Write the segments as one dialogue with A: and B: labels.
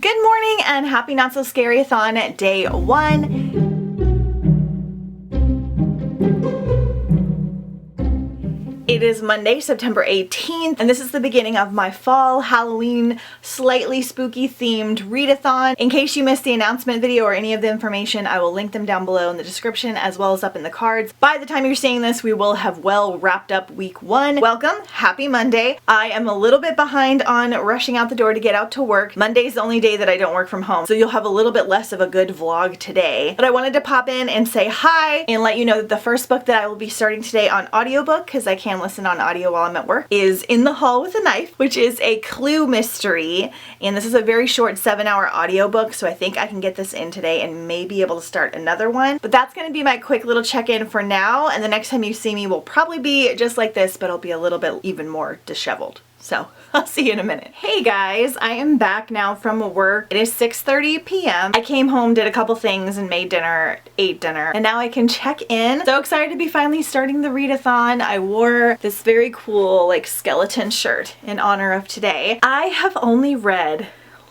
A: Good morning and happy Not So Scary-a-thon day 1. It is Monday, September 18th, and this is the beginning of my fall, Halloween, slightly spooky themed readathon. In case you missed the announcement video or any of the information, I will link them down below in the description as well as up in the cards. By the time you're seeing this, we will have well wrapped up week 1. Welcome, happy Monday. I am a little bit behind on rushing out the door to get out to work. Monday's the only day that I don't work from home, so you'll have a little bit less of a good vlog today. But I wanted to pop in and say hi and let you know that the first book that I will be starting today on audiobook, because I can listen on audio while I'm at work, is In the Hall with a Knife, which is a clue mystery, and this is a very short 7-hour audiobook, so I think I can get this in today and may be able to start another one. But that's going to be my quick little check-in for now, and the next time you see me will probably be just like this, but it'll be a little bit even more disheveled. So I'll see you in a minute. Hey guys, I am back now from work. It is 6:30 p.m. I came home, did a couple things, and made dinner, ate dinner, and now I can check in. So excited to be finally starting the readathon. I wore this very cool like skeleton shirt in honor of today. I have only read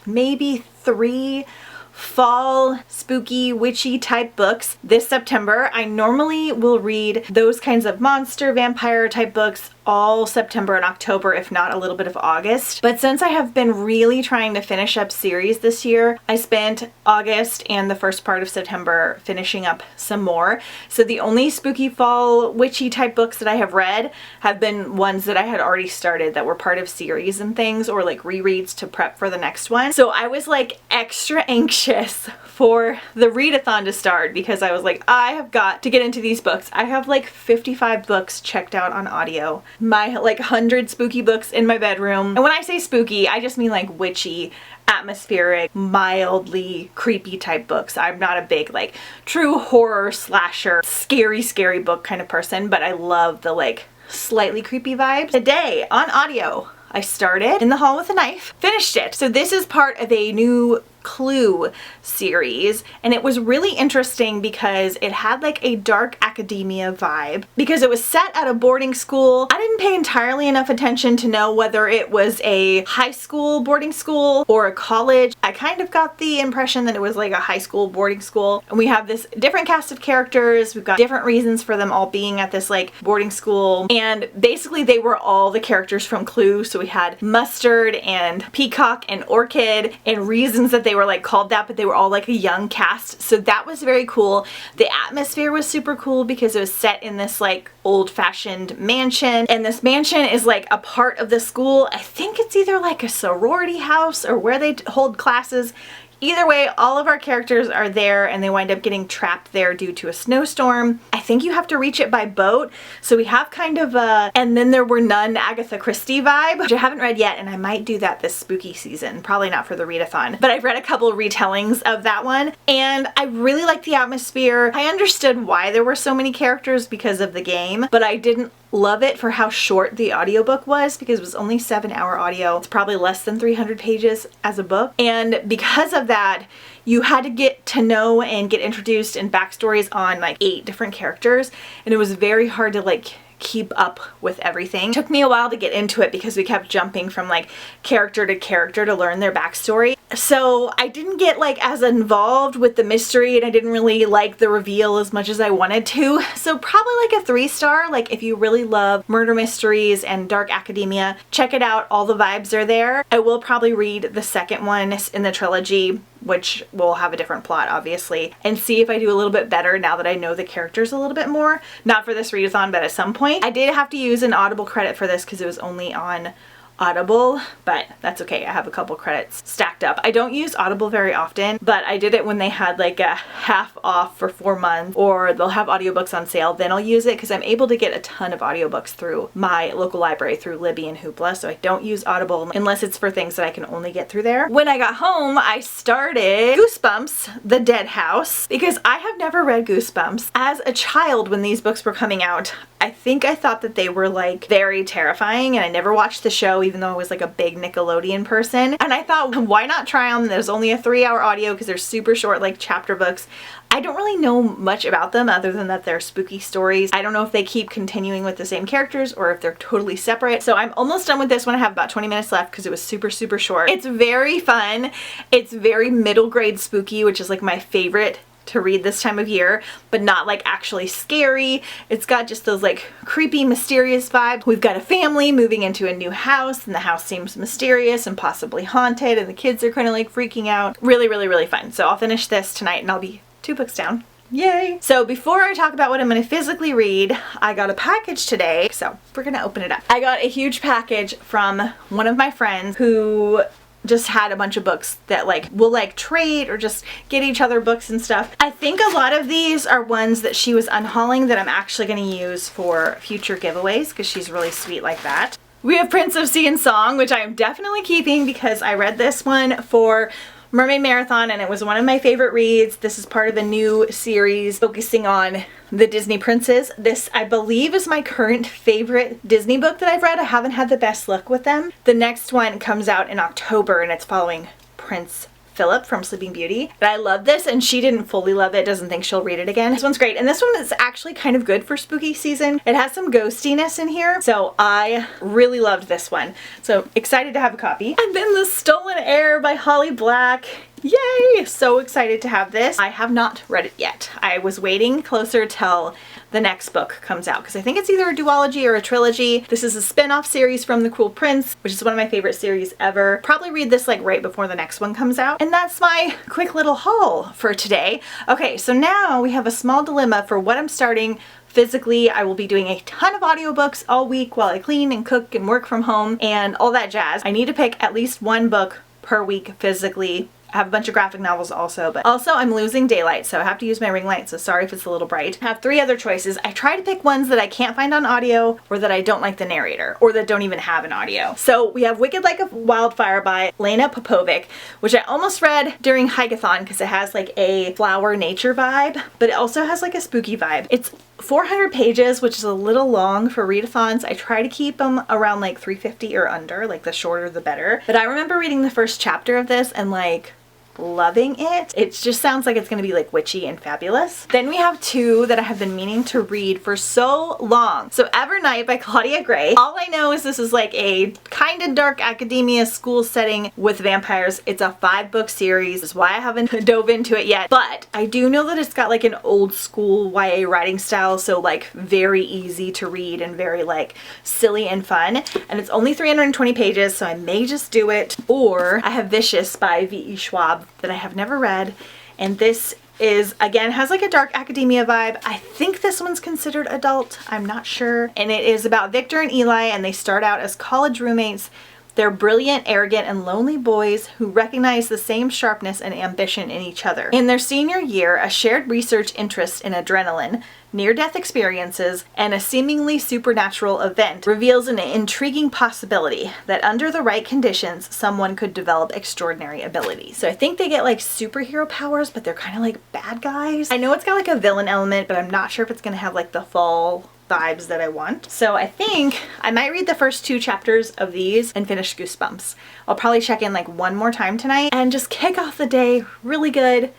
A: maybe 3 fall spooky witchy type books this September. I normally will read those kinds of monster vampire type books all September and October, if not a little bit of August. But since I have been really trying to finish up series this year, I spent August and the first part of September finishing up some more. So the only spooky fall witchy type books that I have read have been ones that I had already started that were part of series and things, or like rereads to prep for the next one. So I was like extra anxious for the readathon to start because I was like, I have got to get into these books. I have like 55 books checked out on audio. My like 100 spooky books in my bedroom. And when I say spooky, I just mean like witchy, atmospheric, mildly creepy type books. I'm not a big like true horror slasher, scary book kind of person, but I love the like slightly creepy vibes. Today on audio, I started In the Hall with a Knife, finished it. So this is part of a new Clue series, and it was really interesting because it had like a dark academia vibe because it was set at a boarding school. I didn't pay entirely enough attention to know whether it was a high school boarding school or a college. I kind of got the impression that it was like a high school boarding school, and we have this different cast of characters. We've got different reasons for them all being at this like boarding school, and basically they were all the characters from Clue. So we had Mustard and Peacock and Orchid, and reasons that they were like called that, but they were all like a young cast. So that was very cool. The atmosphere was super cool because it was set in this like old-fashioned mansion, and this mansion is like a part of the school. I think it's either like a sorority house or where they hold classes. Either way, all of our characters are there and they wind up getting trapped there due to a snowstorm. I think you have to reach it by boat. So we have kind of a And Then There Were None Agatha Christie vibe, which I haven't read yet, and I might do that this spooky season. Probably not for the readathon, but I've read a couple retellings of that one, and I really like the atmosphere. I understood why there were so many characters because of the game, but I didn't love it for how short the audiobook was because it was only 7-hour audio. It's probably less than 300 pages as a book, and because of that, you had to get to know and get introduced in backstories on like 8 different characters, and it was very hard to like keep up with everything. It took me a while to get into it because we kept jumping from like character to character to learn their backstory. So I didn't get like as involved with the mystery, and I didn't really like the reveal as much as I wanted to. So probably like a 3-star. Like if you really love murder mysteries and dark academia, check it out. All the vibes are there. I will probably read the second one in the trilogy, which will have a different plot obviously, and see if I do a little bit better now that I know the characters a little bit more. Not for this readathon, but at some point. I did have to use an Audible credit for this because it was only on Audible, but that's okay. I have a couple credits stacked up. I don't use Audible very often, but I did it when they had like a half off for 4 months, or they'll have audiobooks on sale. Then I'll use it because I'm able to get a ton of audiobooks through my local library through Libby and Hoopla, so I don't use Audible unless it's for things that I can only get through there. When I got home, I started Goosebumps, The Dead House, because I have never read Goosebumps. As a child, when these books were coming out, I think I thought that they were like very terrifying, and I never watched the show even though I was like a big Nickelodeon person. And I thought, why not try them? There's only a 3-hour audio because they're super short, like chapter books. I don't really know much about them other than that they're spooky stories. I don't know if they keep continuing with the same characters or if they're totally separate. So I'm almost done with this one. I have about 20 minutes left because it was super, super short. It's very fun. It's very middle grade spooky, which is like my favorite to read this time of year, but not like actually scary. It's got just those like creepy, mysterious vibes. We've got a family moving into a new house, and the house seems mysterious and possibly haunted, and the kids are kind of like freaking out. Really, really, really fun. So I'll finish this tonight and I'll be 2 books down. Yay! So before I talk about what I'm going to physically read, I got a package today, so we're going to open it up. I got a huge package from one of my friends who just had a bunch of books that like we'll like trade or just get each other books and stuff. I think a lot of these are ones that she was unhauling that I'm actually going to use for future giveaways because she's really sweet like that. We have Prince of Sea and Song, which I am definitely keeping because I read this one for Mermaid Marathon and it was one of my favorite reads. This is part of a new series focusing on the Disney princes. This, I believe, is my current favorite Disney book that I've read. I haven't had the best luck with them. The next one comes out in October and it's following Prince Philip from Sleeping Beauty. And I love this, and she didn't fully love it, doesn't think she'll read it again. This one's great, and this one is actually kind of good for spooky season. It has some ghostiness in here, so I really loved this one. So excited to have a copy. And then The Stolen Heir by Holly Black. Yay! So excited to have this. I have not read it yet. I was waiting closer till the next book comes out because I think it's either a duology or a trilogy. This is a spin-off series from The Cruel Prince, which is one of my favorite series ever. Probably read this like right before the next one comes out. And that's my quick little haul for today. Okay, so now we have a small dilemma for what I'm starting physically. I will be doing a ton of audiobooks all week while I clean and cook and work from home and all that jazz. I need to pick at least one book per week physically. I have a bunch of graphic novels also, but also I'm losing daylight, so I have to use my ring light, so sorry if it's a little bright. I have 3 other choices. I try to pick ones that I can't find on audio or that I don't like the narrator or that don't even have an audio. So we have Wicked Like a Wildfire by Lena Popovic, which I almost read during Hike-a-thon because it has like a flower nature vibe, but it also has like a spooky vibe. It's 400 pages, which is a little long for readathons. I try to keep them around like 350 or under, like the shorter the better. But I remember reading the first chapter of this and like loving it. It just sounds like it's going to be like witchy and fabulous. Then we have 2 that I have been meaning to read for so long. So Evernight by Claudia Gray. All I know is this is like a kind of dark academia school setting with vampires. It's a 5-book series. That's why I haven't dove into it yet. But I do know that it's got like an old school YA writing style, so like very easy to read and very like silly and fun. And it's only 320 pages, so I may just do it. Or I have Vicious by V.E. Schwab that I have never read, and this is again has like a dark academia vibe. I think this one's considered adult, I'm not sure. And it is about Victor and Eli, and they start out as college roommates. They're brilliant, arrogant, and lonely boys who recognize the same sharpness and ambition in each other. In their senior year, a shared research interest in adrenaline, near-death experiences, and a seemingly supernatural event reveals an intriguing possibility that under the right conditions, someone could develop extraordinary abilities. So I think they get like superhero powers, but they're kind of like bad guys. I know it's got like a villain element, but I'm not sure if it's gonna have like the fall vibes that I want. So I think I might read the first 2 chapters of these and finish Goosebumps. I'll probably check in like one more time tonight and just kick off the day really good.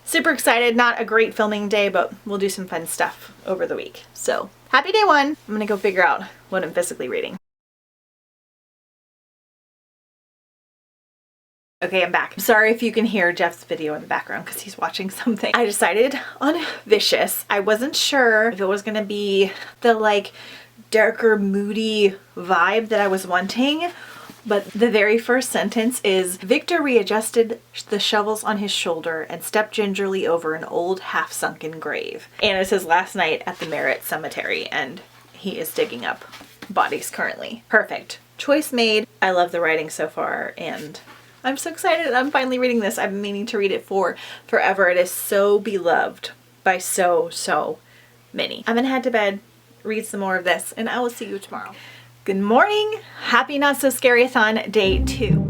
A: Super excited. Not a great filming day, but we'll do some fun stuff over the week. So happy day 1. I'm gonna go figure out what I'm physically reading. Okay, I'm back. I'm sorry if you can hear Jeff's video in the background because he's watching something. I decided on Vicious. I wasn't sure if it was gonna be the like darker, moody vibe that I was wanting, but the very first sentence is, Victor readjusted the shovels on his shoulder and stepped gingerly over an old half-sunken grave. And it says last night at the Merritt Cemetery, and he is digging up bodies currently. Perfect. Choice made. I love the writing so far, and I'm so excited I'm finally reading this. I've been meaning to read it for forever. It is so beloved by so many. I'm gonna head to bed, read some more of this, and I will see you tomorrow. Good morning. Happy Not So Scary-a-thon day 2.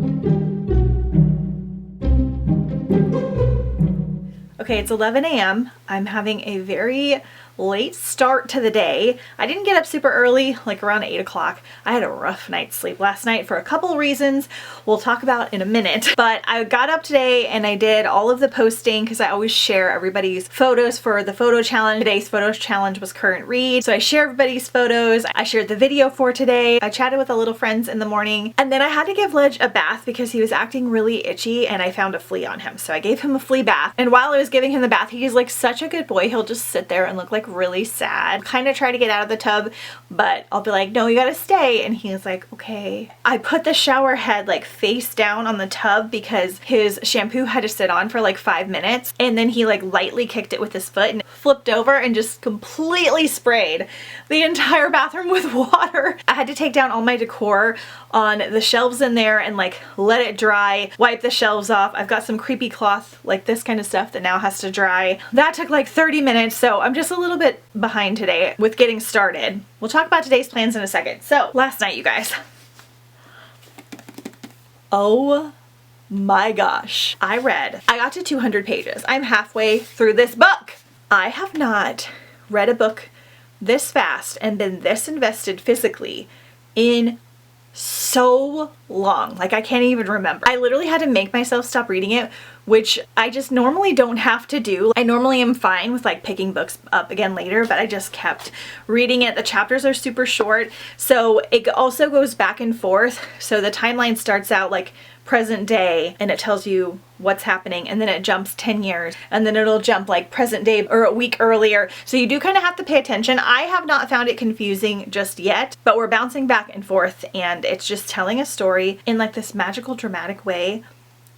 A: Okay, it's 11 a.m. I'm having a very late start to the day. I didn't get up super early, like around 8 o'clock. I had a rough night's sleep last night for a couple reasons we'll talk about in a minute. But I got up today and I did all of the posting because I always share everybody's photos for the photo challenge. Today's photo challenge was current read. So I share everybody's photos. I shared the video for today. I chatted with the little friends in the morning, and then I had to give Ledge a bath because he was acting really itchy and I found a flea on him. So I gave him a flea bath. And while I was giving him the bath, he's like such a good boy. He'll just sit there and look like really sad. Kind of try to get out of the tub, but I'll be like, no, you gotta stay. And he's like, okay. I put the shower head like face down on the tub because his shampoo had to sit on for like 5 minutes. And then he like lightly kicked it with his foot and flipped over and just completely sprayed the entire bathroom with water. I had to take down all my decor on the shelves in there and like let it dry, wipe the shelves off. I've got some creepy cloth, like this kind of stuff that now has to dry. That took like 30 minutes, so I'm just a little bit behind today with getting started. We'll talk about today's plans in a second. So last night, you guys. Oh my gosh. I got to 200 pages. I'm halfway through this book. I have not read a book this fast and been this invested physically in so long. Like I can't even remember. I literally had to make myself stop reading it, which I just normally don't have to do. I normally am fine with like picking books up again later, but I just kept reading it. The chapters are super short, so it also goes back and forth. So the timeline starts out like present day and it tells you what's happening, and then it jumps 10 years and then it'll jump like present day or a week earlier. So you do kind of have to pay attention. I have not found it confusing just yet, but we're bouncing back and forth and it's just telling a story in like this magical dramatic way.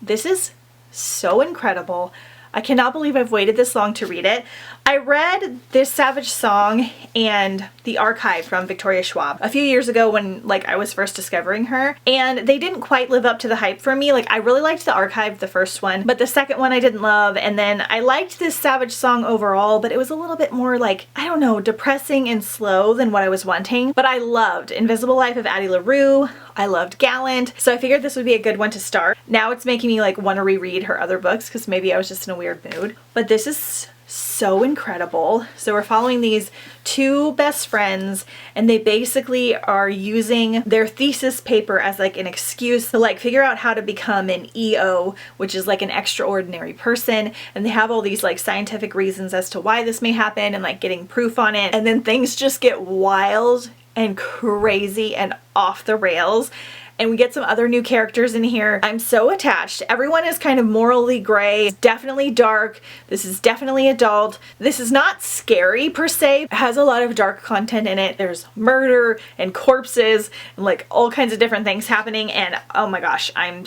A: This is so incredible. I cannot believe I've waited this long to read it. I read This Savage Song and The Archive from Victoria Schwab a few years ago when like I was first discovering her, and they didn't quite live up to the hype for me. Like I really liked The Archive, the first one, but the second one I didn't love, and then I liked This Savage Song overall, but it was a little bit more like, I don't know, depressing and slow than what I was wanting. But I loved Invisible Life of Addie LaRue. I loved Gallant, so I figured this would be a good one to start. Now it's making me like want to reread her other books because maybe I was just in a weird mood. But this is so incredible. So we're following these two best friends and they basically are using their thesis paper as like an excuse to like figure out how to become an EO, which is like an extraordinary person, and they have all these like scientific reasons as to why this may happen and like getting proof on it, and then things just get wild and crazy and off the rails. And we get some other new characters in here. I'm so attached. Everyone is kind of morally gray. It's definitely dark. This is definitely adult. This is not scary per se. It has a lot of dark content in it. There's murder and corpses and like all kinds of different things happening. And oh my gosh, I'm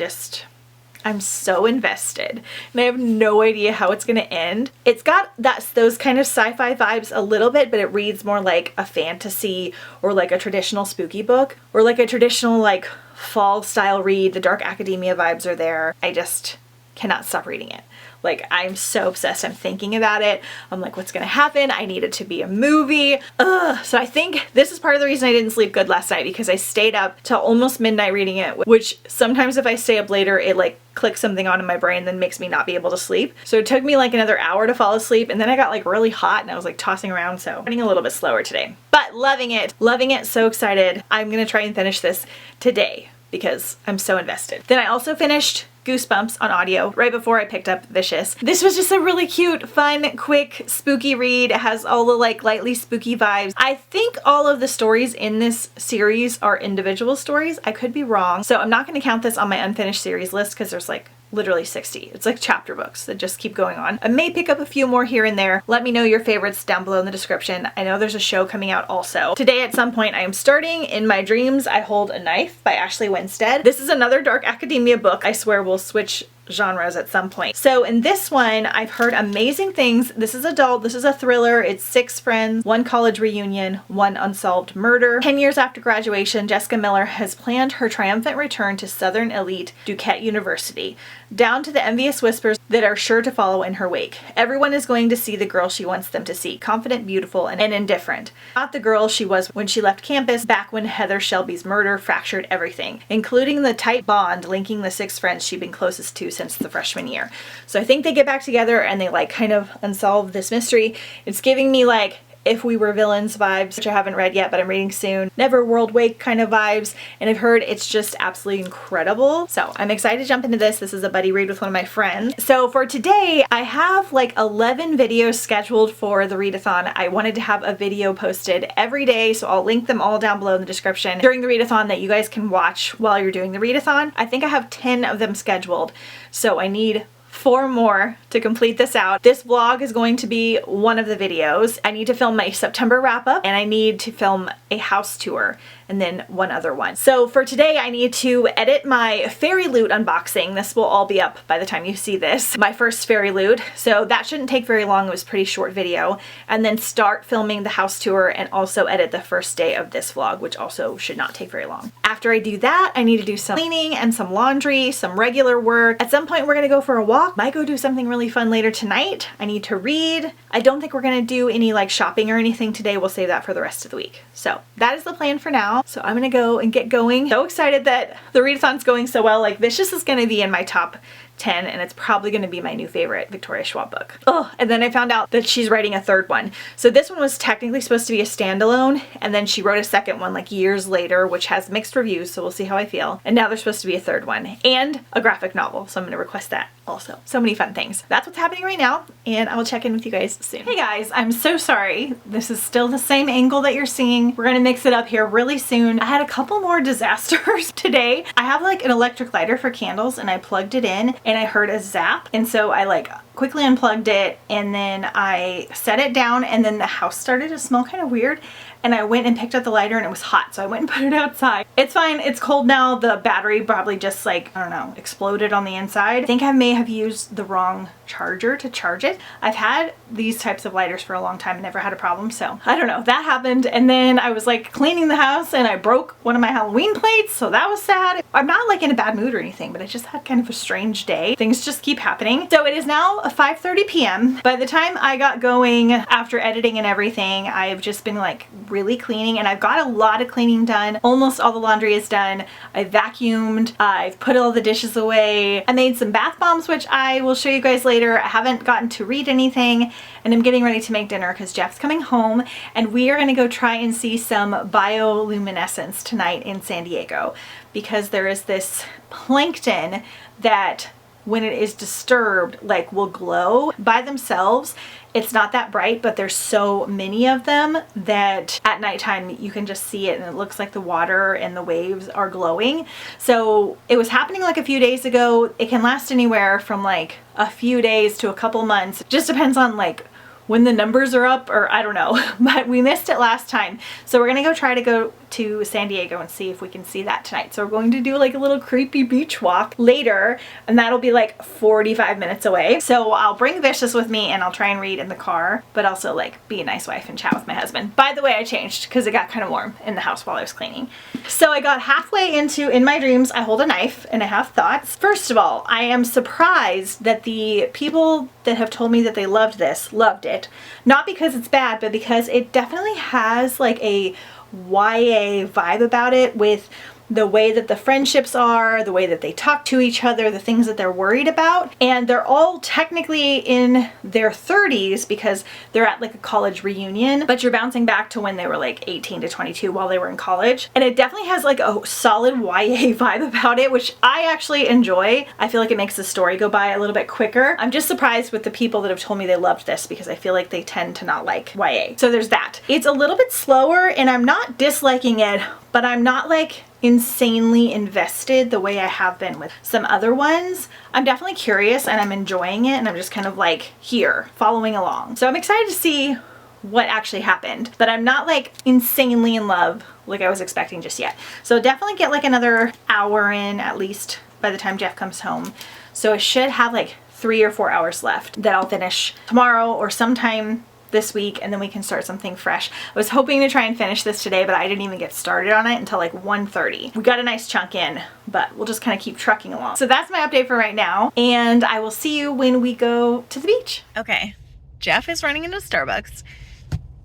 A: so invested and I have no idea how it's gonna end. It's got those kind of sci-fi vibes a little bit, but it reads more like a fantasy or like a traditional spooky book or like a traditional like fall style read. The dark academia vibes are there. I just cannot stop reading it. Like I'm so obsessed. I'm thinking about it. I'm like, what's gonna happen? I need it to be a movie. Ugh. So I think this is part of the reason I didn't sleep good last night, because I stayed up till almost midnight reading it, which sometimes if I stay up later, it like clicks something on in my brain that makes me not be able to sleep. So it took me like another hour to fall asleep, and then I got like really hot and I was like tossing around, so running a little bit slower today. But loving it, so excited. I'm gonna try and finish this today because I'm so invested. Then I also finished Goosebumps on audio right before I picked up Vicious. This was just a really cute, fun, quick, spooky read. It has all the like lightly spooky vibes. I think all of the stories in this series are individual stories. I could be wrong. So I'm not going to count this on my unfinished series list because there's like literally 60. It's like chapter books that just keep going on. I may pick up a few more here and there. Let me know your favorites down below in the description. I know there's a show coming out also. Today at some point I am starting In My Dreams I Hold a Knife by Ashley Winstead. This is another dark academia book. I swear we'll switch genres at some point. So in this one, I've heard amazing things. This is adult, this is a thriller. It's 6 friends, 1 college reunion, 1 unsolved murder. 10 years after graduation, Jessica Miller has planned her triumphant return to Southern elite Duquesne University, down to the envious whispers that are sure to follow in her wake. Everyone is going to see the girl she wants them to see, confident, beautiful, and indifferent. Not the girl she was when she left campus back when Heather Shelby's murder fractured everything, including the tight bond linking the 6 friends she'd been closest to since the freshman year. So I think they get back together and they like kind of unsolve this mystery. It's giving me like If We Were Villains vibes, which I haven't read yet, but I'm reading soon. Never World Wake kind of vibes, and I've heard it's just absolutely incredible. So I'm excited to jump into this. This is a buddy read with one of my friends. So for today, I have like 11 videos scheduled for the readathon. I wanted to have a video posted every day, so I'll link them all down below in the description during the readathon that you guys can watch while you're doing the readathon. I think I have 10 of them scheduled, so I need 4 more to complete this out. This vlog is going to be one of the videos. I need to film my September wrap up, and I need to film a house tour, and then one other one. So for today, I need to edit my fairy loot unboxing. This will all be up by the time you see this. My first fairy loot. So that shouldn't take very long. It was a pretty short video. And then start filming the house tour and also edit the first day of this vlog, which also should not take very long. After I do that, I need to do some cleaning and some laundry, some regular work. At some point, we're gonna go for a walk. Might go do something really fun later tonight. I need to read. I don't think we're gonna do any like shopping or anything today. We'll save that for the rest of the week. So that is the plan for now. So I'm gonna go and get going. So excited that the readathon's going so well. Like Vicious is gonna be in my top 10, and it's probably going to be my new favorite Victoria Schwab book. Oh, and then I found out that she's writing a third one. So this one was technically supposed to be a standalone, and then she wrote a second one like years later, which has mixed reviews, so we'll see how I feel. And now there's supposed to be a third one and a graphic novel, so I'm going to request that also. So many fun things. That's what's happening right now, and I will check in with you guys soon. Hey guys, I'm so sorry. This is still the same angle that you're seeing. We're going to mix it up here really soon. I had a couple more disasters today. I have like an electric lighter for candles, and I plugged it in, and I heard a zap, and so I like quickly unplugged it, and then I set it down, and then the house started to smell kind of weird, and I went and picked up the lighter, and it was hot, so I went and put it outside. It's fine, it's cold now. The battery probably just like, I don't know, exploded on the inside. I think I may have used the wrong charger to charge it. I've had these types of lighters for a long time and never had a problem, so I don't know. That happened, and then I was like cleaning the house, and I broke one of my Halloween plates, so that was sad. I'm not like in a bad mood or anything, but I just had kind of a strange day. Things just keep happening. So it is now 5:30 p.m. By the time I got going after editing and everything, I've just been like really cleaning, and I've got a lot of cleaning done. Almost all the laundry is done. I vacuumed. I've put all the dishes away. I made some bath bombs, which I will show you guys later. I haven't gotten to read anything, and I'm getting ready to make dinner because Jeff's coming home, and we are going to go try and see some bioluminescence tonight in San Diego, because there is this plankton that when it is disturbed like will glow by themselves. It's not that bright, but there's so many of them that at nighttime you can just see it, and it looks like the water and the waves are glowing. So it was happening like a few days ago. It can last anywhere from like a few days to a couple months. Just depends on like when the numbers are up, or I don't know, but we missed it last time. So we're gonna go try to go to San Diego and see if we can see that tonight. So we're going to do like a little creepy beach walk later, and that'll be like 45 minutes away. So I'll bring Vicious with me, and I'll try and read in the car, but also like be a nice wife and chat with my husband. By the way, I changed because it got kind of warm in the house while I was cleaning. So I got halfway into In My Dreams, I Hold a Knife and I Have Thoughts. First of all, I am surprised that the people that have told me that they loved this, loved it. Not because it's bad, but because it definitely has like a YA vibe about it, with the way that the friendships are, the way that they talk to each other, the things that they're worried about. And they're all technically in their 30s because they're at like a college reunion, but you're bouncing back to when they were like 18 to 22 while they were in college. And it definitely has like a solid YA vibe about it, which I actually enjoy. I feel like it makes the story go by a little bit quicker. I'm just surprised with the people that have told me they loved this, because I feel like they tend to not like YA. So there's that. It's a little bit slower, and I'm not disliking it, but I'm not like insanely invested the way I have been with some other ones. I'm definitely curious, and I'm enjoying it, and I'm just kind of like here following along. So I'm excited to see what actually happened, but I'm not like insanely in love like I was expecting just yet. So definitely get like another hour in at least by the time Jeff comes home. So I should have like 3 or 4 hours left that I'll finish tomorrow or sometime this week, and then we can start something fresh. I was hoping to try and finish this today, but I didn't even get started on it until like 1:30. We got a nice chunk in, but we'll just kind of keep trucking along. So that's my update for right now, and I will see you when we go to the beach. Okay, Jeff is running into Starbucks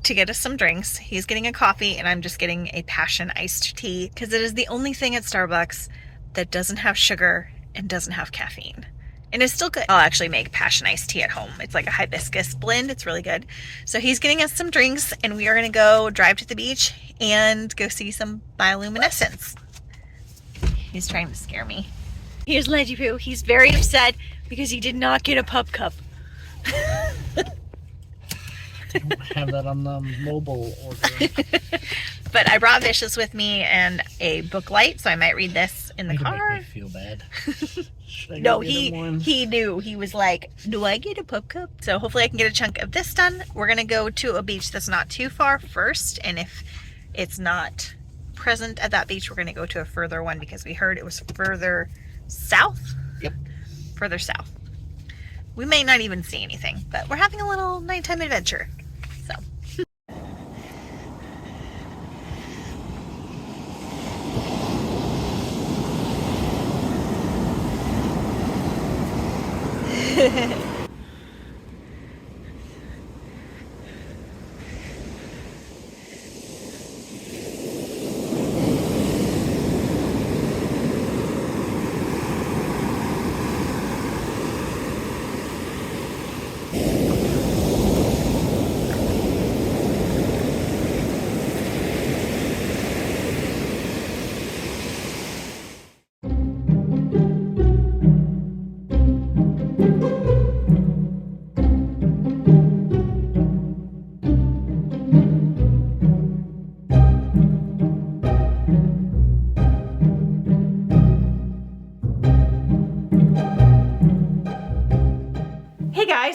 A: to get us some drinks. He's getting a coffee, and I'm just getting a passion iced tea, because it is the only thing at Starbucks that doesn't have sugar and doesn't have caffeine. And it's still good. I'll actually make passion iced tea at home. It's like a hibiscus blend. It's really good. So he's getting us some drinks and we are going to go drive to the beach and go see some bioluminescence. He's trying to scare me. Here's Leggy Poo. He's very upset because he did not get a pup cup.
B: Have that on the mobile order.
A: But I brought Vicious with me and a book light, so I might read this in the car.
B: Make me feel bad.
A: No, he knew. He was like, do I get a pup cup? So hopefully I can get a chunk of this done. We're going to go to a beach that's not too far first, and if it's not present at that beach, we're going to go to a further one because we heard it was further south.
B: Yep.
A: Further south. We may not even see anything, but we're having a little nighttime adventure. So.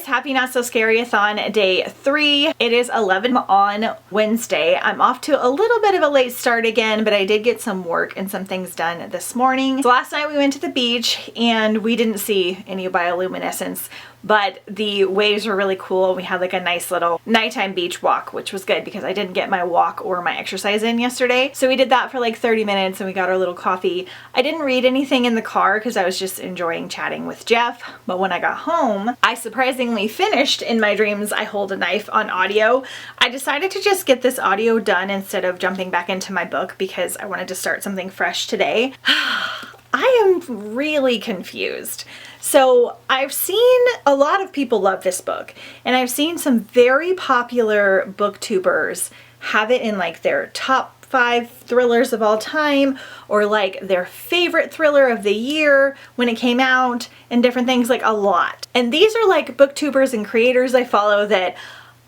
A: Happy Not So Scary-a-thon day 3. It is 11 on Wednesday. I'm off to a little bit of a late start again, but I did get some work and some things done this morning. So last night we went to the beach and we didn't see any bioluminescence, but the waves were really cool. We had like a nice little nighttime beach walk, which was good because I didn't get my walk or my exercise in yesterday. So we did that for like 30 minutes and we got our little coffee. I didn't read anything in the car because I was just enjoying chatting with Jeff. But when I got home, I surprisingly finished In My Dreams I Hold a Knife on audio. I decided to just get this audio done instead of jumping back into my book because I wanted to start something fresh today. I am really confused. So I've seen a lot of people love this book, and I've seen some very popular booktubers have it in like their top 5 thrillers of all time, or like their favorite thriller of the year when it came out, and different things, like a lot. And these are like booktubers and creators I follow that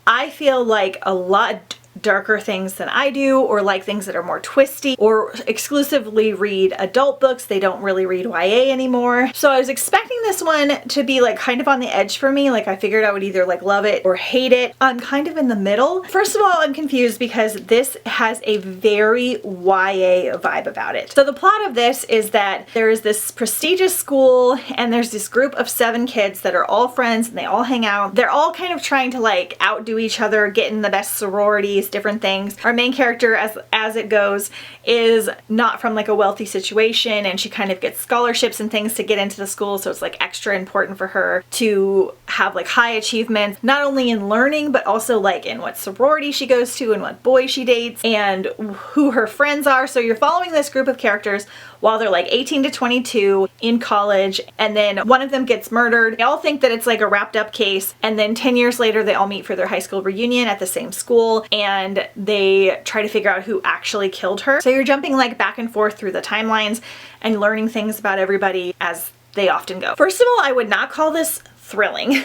A: I feel like a lot darker things than I do, or like things that are more twisty, or exclusively read adult books. They don't really read YA anymore. So I was expecting this one to be like kind of on the edge for me. Like I figured I would either like love it or hate it. I'm kind of in the middle. First of all, I'm confused because this has a very YA vibe about it. So the plot of this is that there is this prestigious school and there's this group of 7 kids that are all friends and they all hang out. They're all kind of trying to like outdo each other, get in the best sororities, different things. Our main character, as it goes, is not from like a wealthy situation, and she kind of gets scholarships and things to get into the school, so it's like extra important for her to have like high achievements, not only in learning but also like in what sorority she goes to and what boy she dates and who her friends are. So you're following this group of characters while they're like 18 to 22 in college, and then one of them gets murdered. They all think that it's like a wrapped up case, and then 10 years later they all meet for their high school reunion at the same school, and they try to figure out who actually killed her. So you're jumping like back and forth through the timelines and learning things about everybody as they often go. First of all, I would not call this thrilling.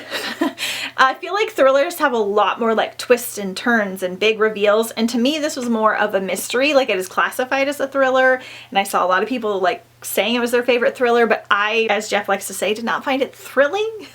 A: I feel like thrillers have a lot more like twists and turns and big reveals, and to me this was more of a mystery. Like it is classified as a thriller, and I saw a lot of people like saying it was their favorite thriller, but I, as Jeff likes to say, did not find it thrilling.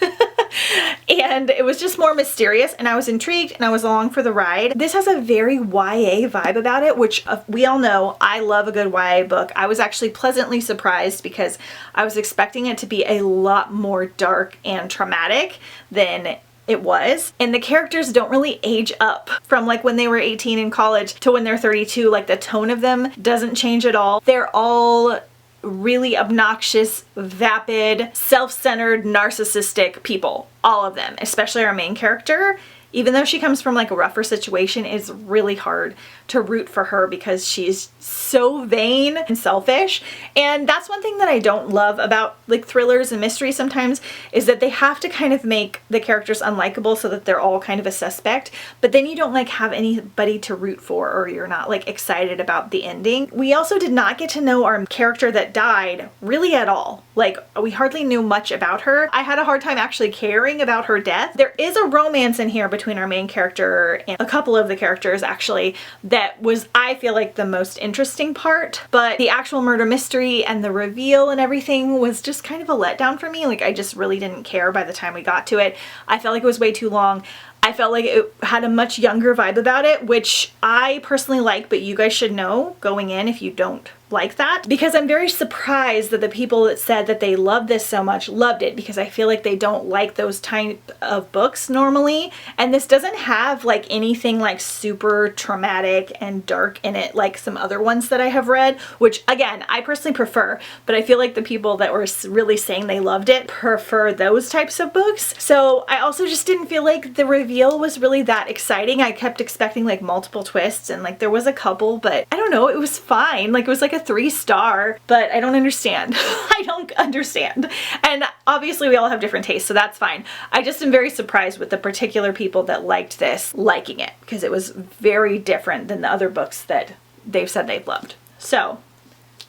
A: And it was just more mysterious, and I was intrigued and I was along for the ride. This has a very YA vibe about it, which we all know I love a good YA book. I was actually pleasantly surprised because I was expecting it to be a lot more dark and traumatic than it was. And the characters don't really age up from like when they were 18 in college to when they're 32. Like the tone of them doesn't change at all. They're all really obnoxious, vapid, self-centered, narcissistic people. All of them, especially our main character. Even though she comes from like a rougher situation, it's really hard to root for her because she's so vain and selfish. And that's one thing that I don't love about like thrillers and mysteries sometimes, is that they have to kind of make the characters unlikable so that they're all kind of a suspect, but then you don't like have anybody to root for, or you're not like excited about the ending. We also did not get to know our character that died really at all. Like, we hardly knew much about her. I had a hard time actually caring about her death. There is a romance in here between our main character and a couple of the characters actually that was, I feel like, the most interesting part, but the actual murder mystery and the reveal and everything was just kind of a letdown for me. Like, I just really didn't care by the time we got to it. I felt like it was way too long. I felt like it had a much younger vibe about it, which I personally like, but you guys should know going in if you don't like that, because I'm very surprised that the people that said that they loved this so much loved it, because I feel like they don't like those type of books normally, and this doesn't have like anything like super traumatic and dark in it like some other ones that I have read, which again I personally prefer, but I feel like the people that were really saying they loved it prefer those types of books. So I also just didn't feel like the reveal was really that exciting. I kept expecting like multiple twists, and like there was a couple, but I don't know, it was fine. Like, it was like a 3-star, but I don't understand. I don't understand. And obviously we all have different tastes, so that's fine. I just am very surprised with the particular people that liked this liking it, because it was very different than the other books that they've said they've loved. So,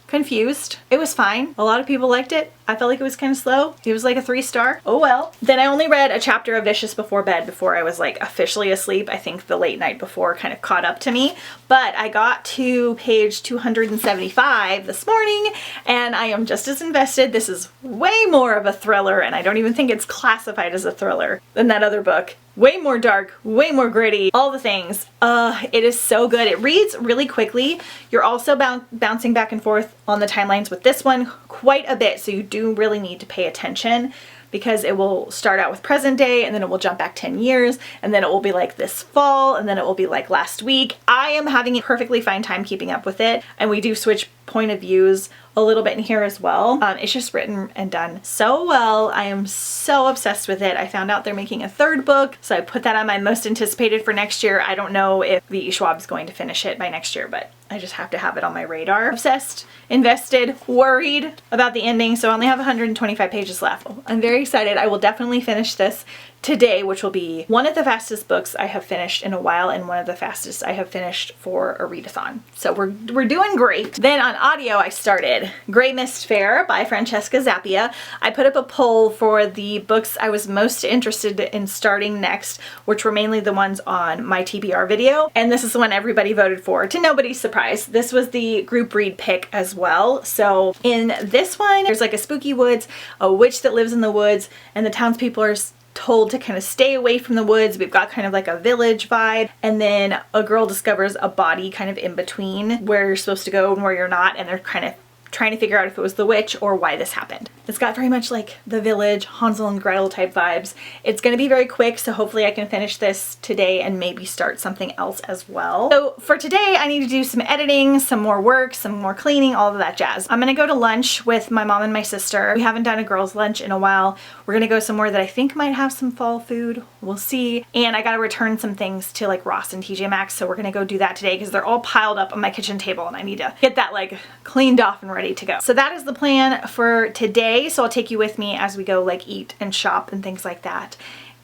A: confused. It was fine. A lot of people liked it. I felt like it was kind of slow. It was like a 3-star. Oh well. Then I only read a chapter of Vicious before bed before I was like officially asleep. I think the late night before kind of caught up to me. But I got to page 275 this morning and I am just as invested. This is way more of a thriller, and I don't even think it's classified as a thriller than that other book. Way more dark, way more gritty, all the things. It is so good. It reads really quickly. You're also bouncing back and forth on the timelines with this one quite a bit, so you do really need to pay attention, because it will start out with present day and then it will jump back 10 years and then it will be like this fall and then it will be like last week. I am having a perfectly fine time keeping up with it, and we do switch point of views a little bit in here as well. It's just written and done so well. I am so obsessed with it. I found out they're making a 3rd book, so I put that on my most anticipated for next year. I don't know if V.E. Schwab's going to finish it by next year, but I just have to have it on my radar. Obsessed, invested, worried about the ending, so I only have 125 pages left. I'm very excited. I will definitely finish this today, which will be one of the fastest books I have finished in a while and one of the fastest I have finished for a readathon. So we're doing great. Then on audio I started Grey Mist Fair by Francesca Zappia. I put up a poll for the books I was most interested in starting next, which were mainly the ones on my TBR video, and this is the one everybody voted for, to nobody's surprise. This was the group read pick as well. So in this one, there's like a spooky woods, a witch that lives in the woods, and the townspeople are told to kind of stay away from the woods. We've got kind of like a village vibe, and then a girl discovers a body kind of in between where you're supposed to go and where you're not, and they're kind of trying to figure out if it was the witch or why this happened. It's got very much like The Village, Hansel and Gretel type vibes. It's going to be very quick, so hopefully I can finish this today and maybe start something else as well. So for today, I need to do some editing, some more work, some more cleaning, all of that jazz. I'm going to go to lunch with my mom and my sister. We haven't done a girls' lunch in a while. We're going to go somewhere that I think might have some fall food. We'll see. And I got to return some things to like Ross and TJ Maxx, so we're going to go do that today because they're all piled up on my kitchen table and I need to get that like cleaned off and ready to go. So that is the plan for today. So I'll take you with me as we go like eat and shop and things like that.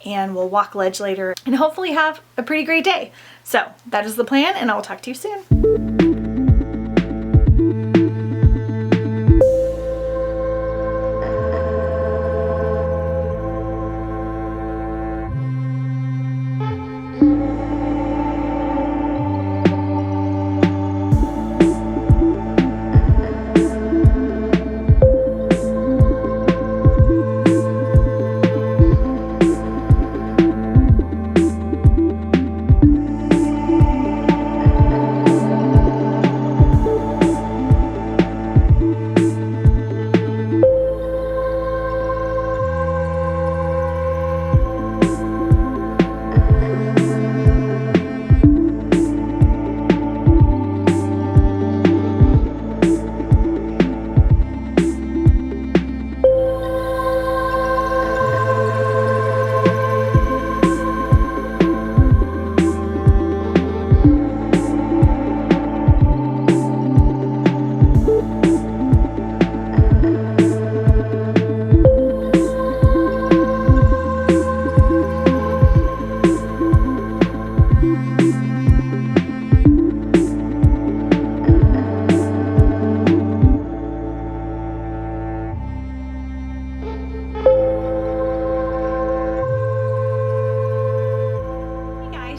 A: And we'll walk ledge later and hopefully have a pretty great day. So that is the plan, and I will talk to you soon.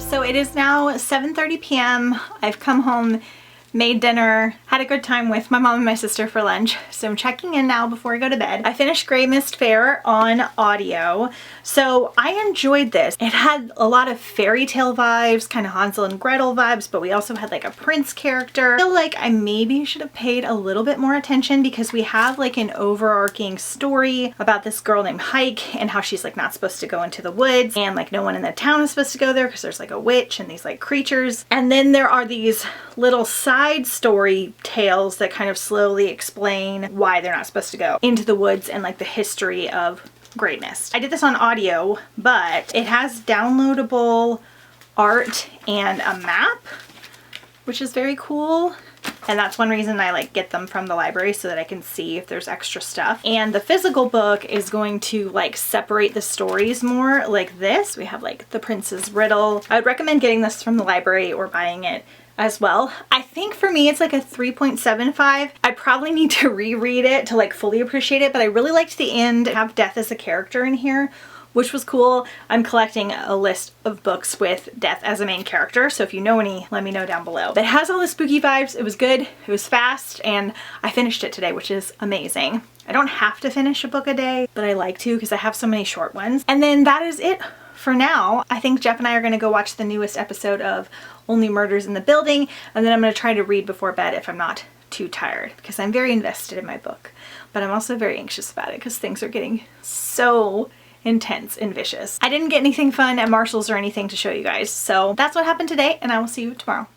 A: So it is now 7:30 p.m. I've come home, made dinner, had a good time with my mom and my sister for lunch. So I'm checking in now before I go to bed. I finished Grey Mist Fair on audio. So I enjoyed this. It had a lot of fairy tale vibes, kind of Hansel and Gretel vibes, but we also had like a prince character. I feel like I maybe should have paid a little bit more attention because we have like an overarching story about this girl named Hike and how she's like not supposed to go into the woods, and like no one in the town is supposed to go there because there's like a witch and these like creatures. And then there are these little side story tales that kind of slowly explain why they're not supposed to go into the woods and like the history of Grey Mist. I did this on audio, but it has downloadable art and a map, which is very cool. And that's one reason I like get them from the library, so that I can see if there's extra stuff. And the physical book is going to like separate the stories more like this. We have like the Prince's Riddle. I would recommend getting this from the library or buying it as well. I think for me it's like a 3.75. I probably need to reread it to like fully appreciate it, but I really liked the end. I have Death as a character in here, which was cool. I'm collecting a list of books with Death as a main character, so if you know any, let me know down below. But it has all the spooky vibes. It was good, it was fast, and I finished it today, which is amazing. I don't have to finish a book a day, but I like to because I have so many short ones. And then that is it for now. I think Jeff and I are gonna go watch the newest episode of Only Murders in the Building, and then I'm gonna try to read before bed if I'm not too tired, because I'm very invested in my book. But I'm also very anxious about it because things are getting so intense and vicious. I didn't get anything fun at Marshall's or anything to show you guys, so that's what happened today, and I will see you tomorrow.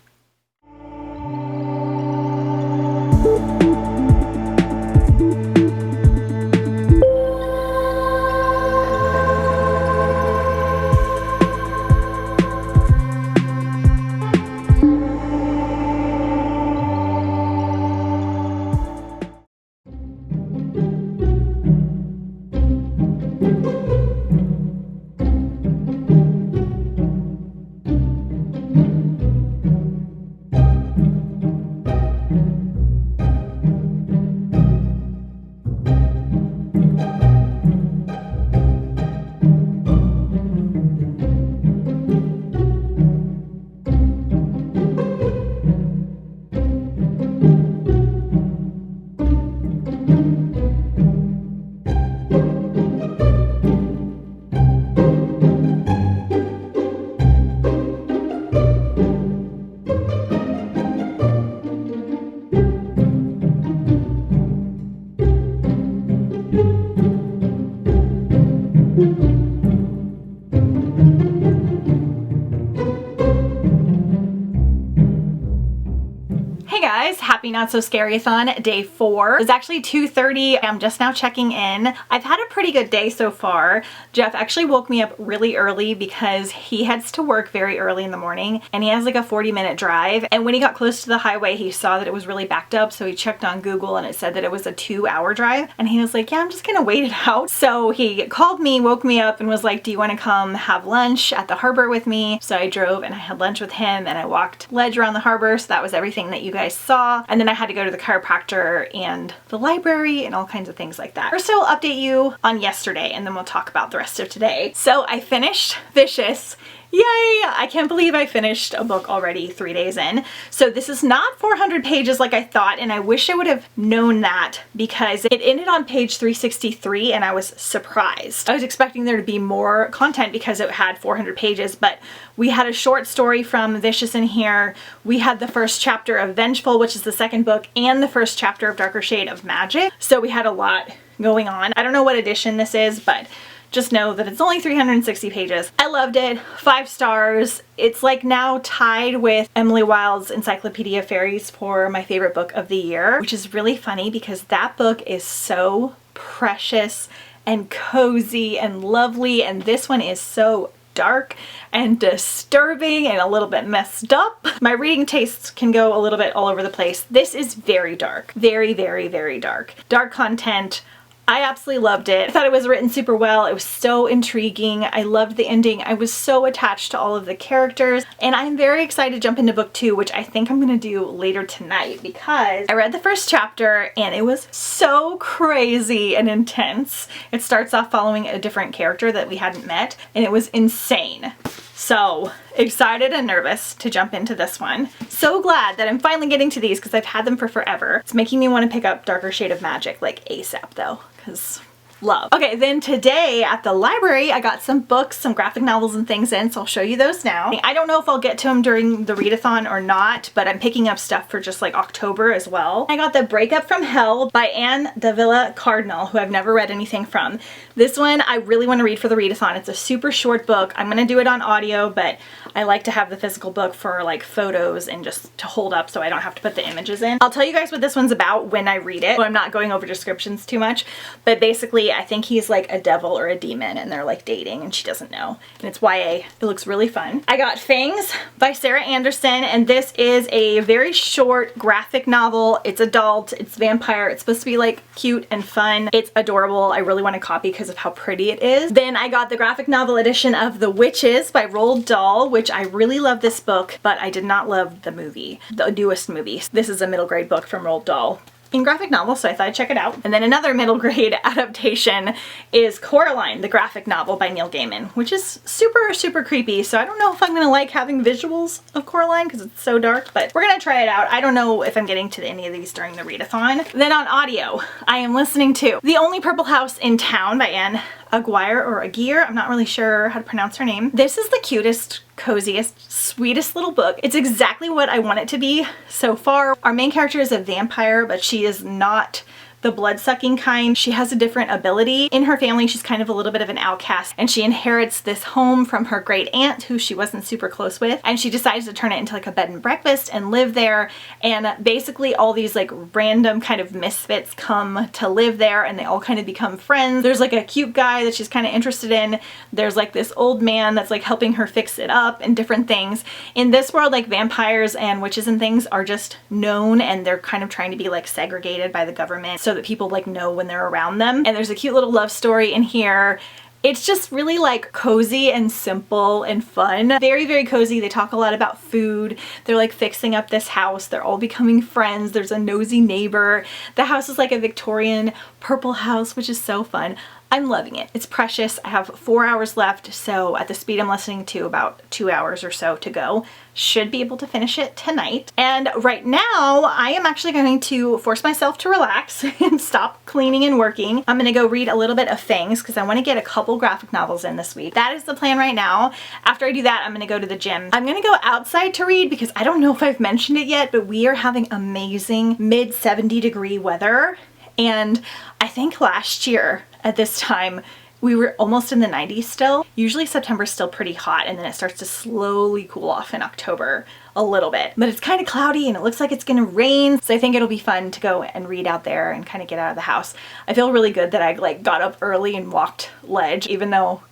A: Happy Not So Scary-a-thon day 4. It's actually 2:30. I'm just now checking in. I've had a pretty good day so far. Jeff actually woke me up really early because he heads to work very early in the morning, and he has like a 40-minute drive. And when he got close to the highway, he saw that it was really backed up, so he checked on Google and it said that it was a 2-hour drive. And he was like, yeah, I'm just gonna wait it out. So he called me, woke me up, and was like, do you want to come have lunch at the harbor with me? So I drove and I had lunch with him, and I walked ledge around the harbor. So that was everything that you guys saw. And then I had to go to the chiropractor and the library and all kinds of things like that. First, I will update you on yesterday, and then we'll talk about the rest of today. So I finished Vicious. Yay! I can't believe I finished a book already 3 days in. So this is not 400 pages like I thought, and I wish I would have known that because it ended on page 363 and I was surprised. I was expecting there to be more content because it had 400 pages, but we had a short story from Vicious in here. We had the first chapter of Vengeful, which is the second book, and the first chapter of Darker Shade of Magic. So we had a lot going on. I don't know what edition this is, but just know that it's only 360 pages. I loved it. 5 stars. It's like now tied with Emily Wilde's Encyclopedia of Fairies for my favorite book of the year, which is really funny because that book is so precious and cozy and lovely, and this one is so dark and disturbing and a little bit messed up. My reading tastes can go a little bit all over the place. This is very dark. Very, very, very dark. Dark content. I absolutely loved it. I thought it was written super well. It was so intriguing. I loved the ending. I was so attached to all of the characters, and I'm very excited to jump into book 2, which I think I'm gonna do later tonight because I read the first chapter and it was so crazy and intense. It starts off following a different character that we hadn't met, and it was insane. So excited and nervous to jump into this one. So glad that I'm finally getting to these because I've had them for forever. It's making me want to pick up Darker Shade of Magic like ASAP though, because love. Okay, then today at the library, I got some books, some graphic novels and things in, so I'll show you those now. I don't know if I'll get to them during the readathon or not, but I'm picking up stuff for just like October as well. I got The Breakup from Hell by Anne Davila Cardinal, who I've never read anything from. This one I really want to read for the readathon. It's a super short book. I'm gonna do it on audio, but I like to have the physical book for like photos and just to hold up so I don't have to put the images in. I'll tell you guys what this one's about when I read it, so I'm not going over descriptions too much, but basically I think he's like a devil or a demon and they're like dating and she doesn't know. And it's YA. It looks really fun. I got Fangs by Sarah Anderson, and this is a very short graphic novel. It's adult, it's vampire, it's supposed to be like cute and fun. It's adorable. I really want a copy because of how pretty it is. Then I got the graphic novel edition of The Witches by Roald Dahl, which I really love this book, but I did not love the movie, the newest movie. This is a middle grade book from Roald Dahl in graphic novel, so I thought I'd check it out. And then another middle grade adaptation is Coraline, the graphic novel by Neil Gaiman, which is super, super creepy. So I don't know if I'm gonna like having visuals of Coraline because it's so dark, but we're gonna try it out. I don't know if I'm getting to any of these during the readathon. Then on audio, I am listening to The Only Purple House in Town by Anne Aguirre or Aguirre. I'm not really sure how to pronounce her name. This is the cutest, coziest, sweetest little book. It's exactly what I want it to be so far. Our main character is a vampire, but she is not the blood-sucking kind. She has a different ability. In her family, she's kind of a little bit of an outcast, and she inherits this home from her great aunt, who she wasn't super close with, and she decides to turn it into like a bed and breakfast and live there. And basically all these like random kind of misfits come to live there, and they all kind of become friends. There's like a cute guy that she's kind of interested in. There's like this old man that's like helping her fix it up and different things. In this world, like vampires and witches and things are just known, and they're kind of trying to be like segregated by the government so that people like know when they're around them. And there's a cute little love story in here. It's just really like cozy and simple and fun. Very, very cozy. They talk a lot about food. They're like fixing up this house. They're all becoming friends. There's a nosy neighbor. The house is like a Victorian purple house, which is so fun. I'm loving it. It's precious. I have 4 hours left, so at the speed I'm listening to, about 2 hours or so to go. Should be able to finish it tonight. And right now, I am actually going to force myself to relax and stop cleaning and working. I'm gonna go read a little bit of Fangs because I want to get a couple graphic novels in this week. That is the plan right now. After I do that, I'm gonna go to the gym. I'm gonna go outside to read because I don't know if I've mentioned it yet, but we are having amazing mid 70-degree weather. And I think last year at this time, we were almost in the 90s still. Usually September's still pretty hot, and then it starts to slowly cool off in October a little bit. But it's kind of cloudy and it looks like it's gonna rain, so I think it'll be fun to go and read out there and kind of get out of the house. I feel really good that I like got up early and walked ledge, even though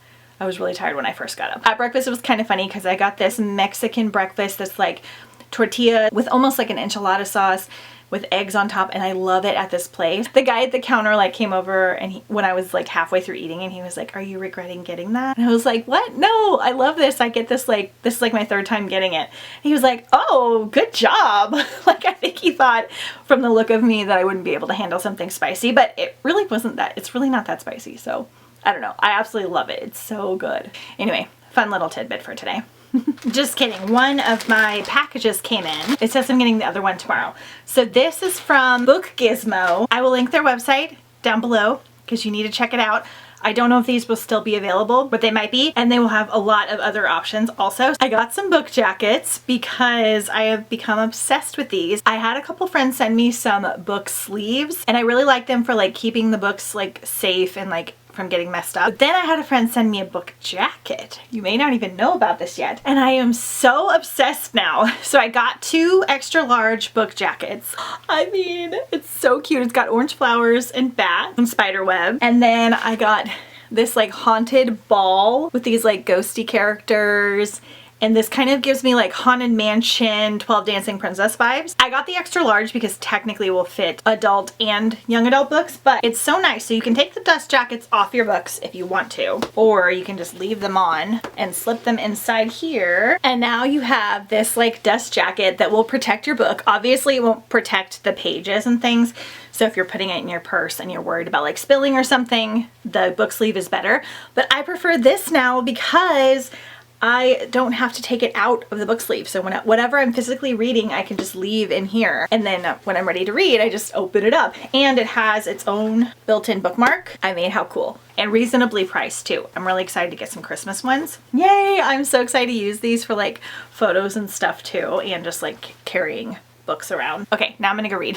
A: I was really tired when I first got up. At breakfast, it was kind of funny because I got this Mexican breakfast that's like tortilla with almost like an enchilada sauce with eggs on top, and I love it at this place. The guy at the counter like came over, and when I was like halfway through eating, and he was like, "Are you regretting getting that?" And I was like, "What? No, I love this. I get this like, this is like my third time getting it." And he was like, "Oh, good job." Like I think he thought from the look of me that I wouldn't be able to handle something spicy, but it really wasn't that. It's really not that spicy, so I don't know. I absolutely love it. It's so good. Anyway, fun little tidbit for today. Just kidding. One of my packages came in. It says I'm getting the other one tomorrow. So this is from Book Gizmo. I will link their website down below because you need to check it out. I don't know if these will still be available, but they might be, and they will have a lot of other options also. I got some book jackets because I have become obsessed with these. I had a couple friends send me some book sleeves, and I really like them for like keeping the books like safe and like from getting messed up. But then I had a friend send me a book jacket. You may not even know about this yet. And I am so obsessed now. So I got 2 extra large book jackets. I mean, it's so cute. It's got orange flowers and bats and spider web. And then I got this like haunted ball with these like ghosty characters. And this kind of gives me like Haunted Mansion, 12 Dancing Princess vibes. I got the extra large because technically it will fit adult and young adult books, but it's so nice. So you can take the dust jackets off your books if you want to, or you can just leave them on and slip them inside here. And now you have this like dust jacket that will protect your book. Obviously it won't protect the pages and things. So if you're putting it in your purse and you're worried about like spilling or something, the book sleeve is better. But I prefer this now because I don't have to take it out of the book sleeve. So whatever I'm physically reading, I can just leave in here. And then when I'm ready to read, I just open it up. And it has its own built-in bookmark. I mean, how cool. And reasonably priced too. I'm really excited to get some Christmas ones. Yay! I'm so excited to use these for like photos and stuff too. And just like carrying books around. Okay, now I'm gonna go read.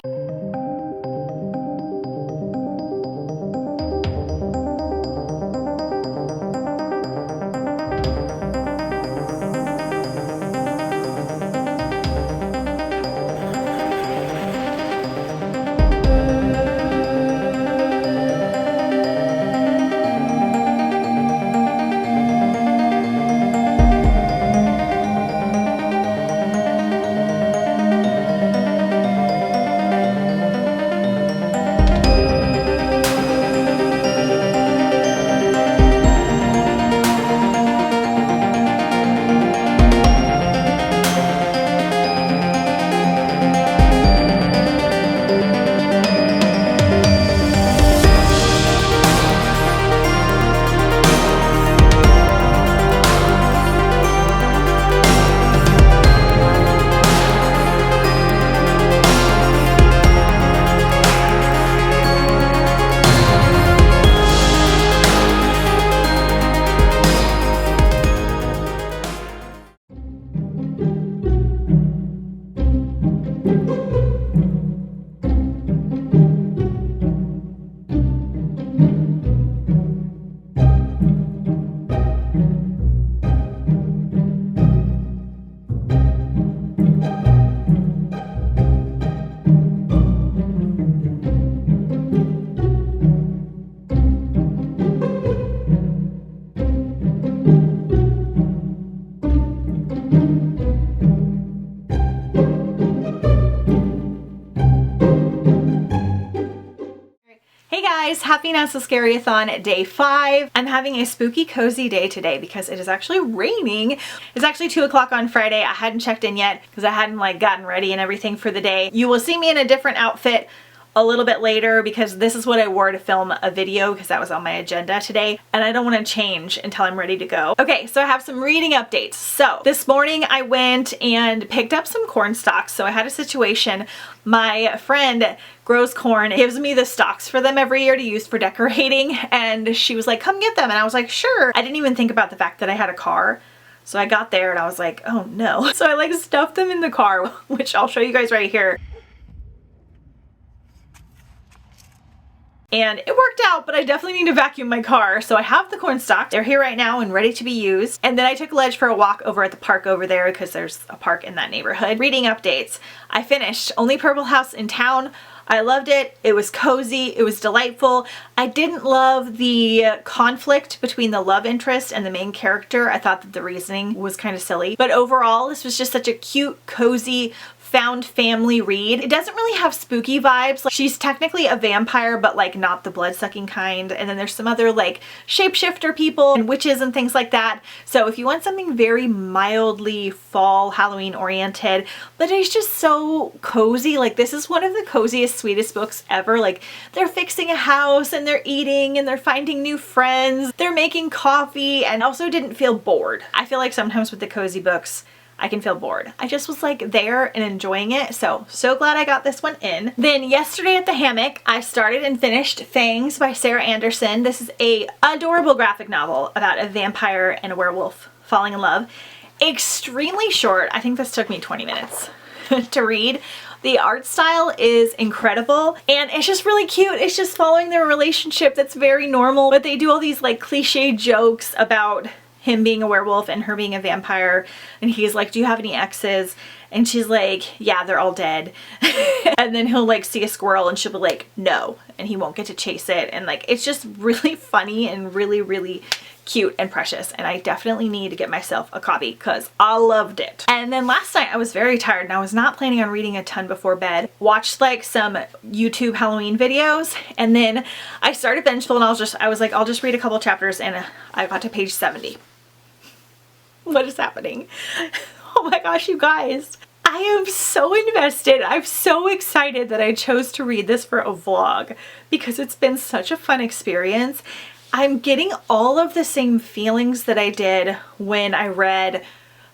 A: Hey guys, happy SO SCARYATHON day 5. I'm having a spooky cozy day today because it is actually raining. It's actually 2 o'clock on Friday. I hadn't checked in yet because I hadn't like gotten ready and everything for the day. You will see me in a different outfit a little bit later because this is what I wore to film a video because that was on my agenda today and I don't want to change until I'm ready to go. Okay, so I have some reading updates. So this morning I went and picked up some corn stalks. So I had a situation. My friend grows corn, gives me the stalks for them every year to use for decorating, and she was like, come get them, and I was like, sure. I didn't even think about the fact that I had a car. So I got there and I was like, oh no. So I like stuffed them in the car, which I'll show you guys right here. And it worked out, but I definitely need to vacuum my car. So I have the corn stalks. They're here right now and ready to be used. And then I took Ledge for a walk over at the park over there because there's a park in that neighborhood. Reading updates. I finished Only Purple House in Town. I loved it. It was cozy. It was delightful. I didn't love the conflict between the love interest and the main character. I thought that the reasoning was kind of silly. But overall, this was just such a cute, cozy, found family read. It doesn't really have spooky vibes. Like, she's technically a vampire, but like not the blood-sucking kind. And then there's some other like shapeshifter people and witches and things like that. So if you want something very mildly fall Halloween oriented, but it's just so cozy, like this is one of the coziest, sweetest books ever. Like they're fixing a house and they're eating and they're finding new friends. They're making coffee and also didn't feel bored. I feel like sometimes with the cozy books, I can feel bored. I just was like there and enjoying it. So glad I got this one in. Then yesterday at the hammock, I started and finished Fangs by Sarah Anderson. This is a adorable graphic novel about a vampire and a werewolf falling in love. Extremely short. I think this took me 20 minutes to read. The art style is incredible and it's just really cute. It's just following their relationship that's very normal, but they do all these like cliche jokes about him being a werewolf and her being a vampire, and he's like, do you have any exes? And she's like, yeah, they're all dead. And then he'll like see a squirrel and she'll be like, no, and he won't get to chase it. And like, it's just really funny and really, really cute and precious, and I definitely need to get myself a copy because I loved it. And then last night I was very tired and I was not planning on reading a ton before bed. Watched like some YouTube Halloween videos, and then I started Vengeful and I was like, I'll just read a couple chapters, and I got to page 70. What is happening? Oh my gosh, you guys. I am so invested. I'm so excited that I chose to read this for a vlog because it's been such a fun experience. I'm getting all of the same feelings that I did when I read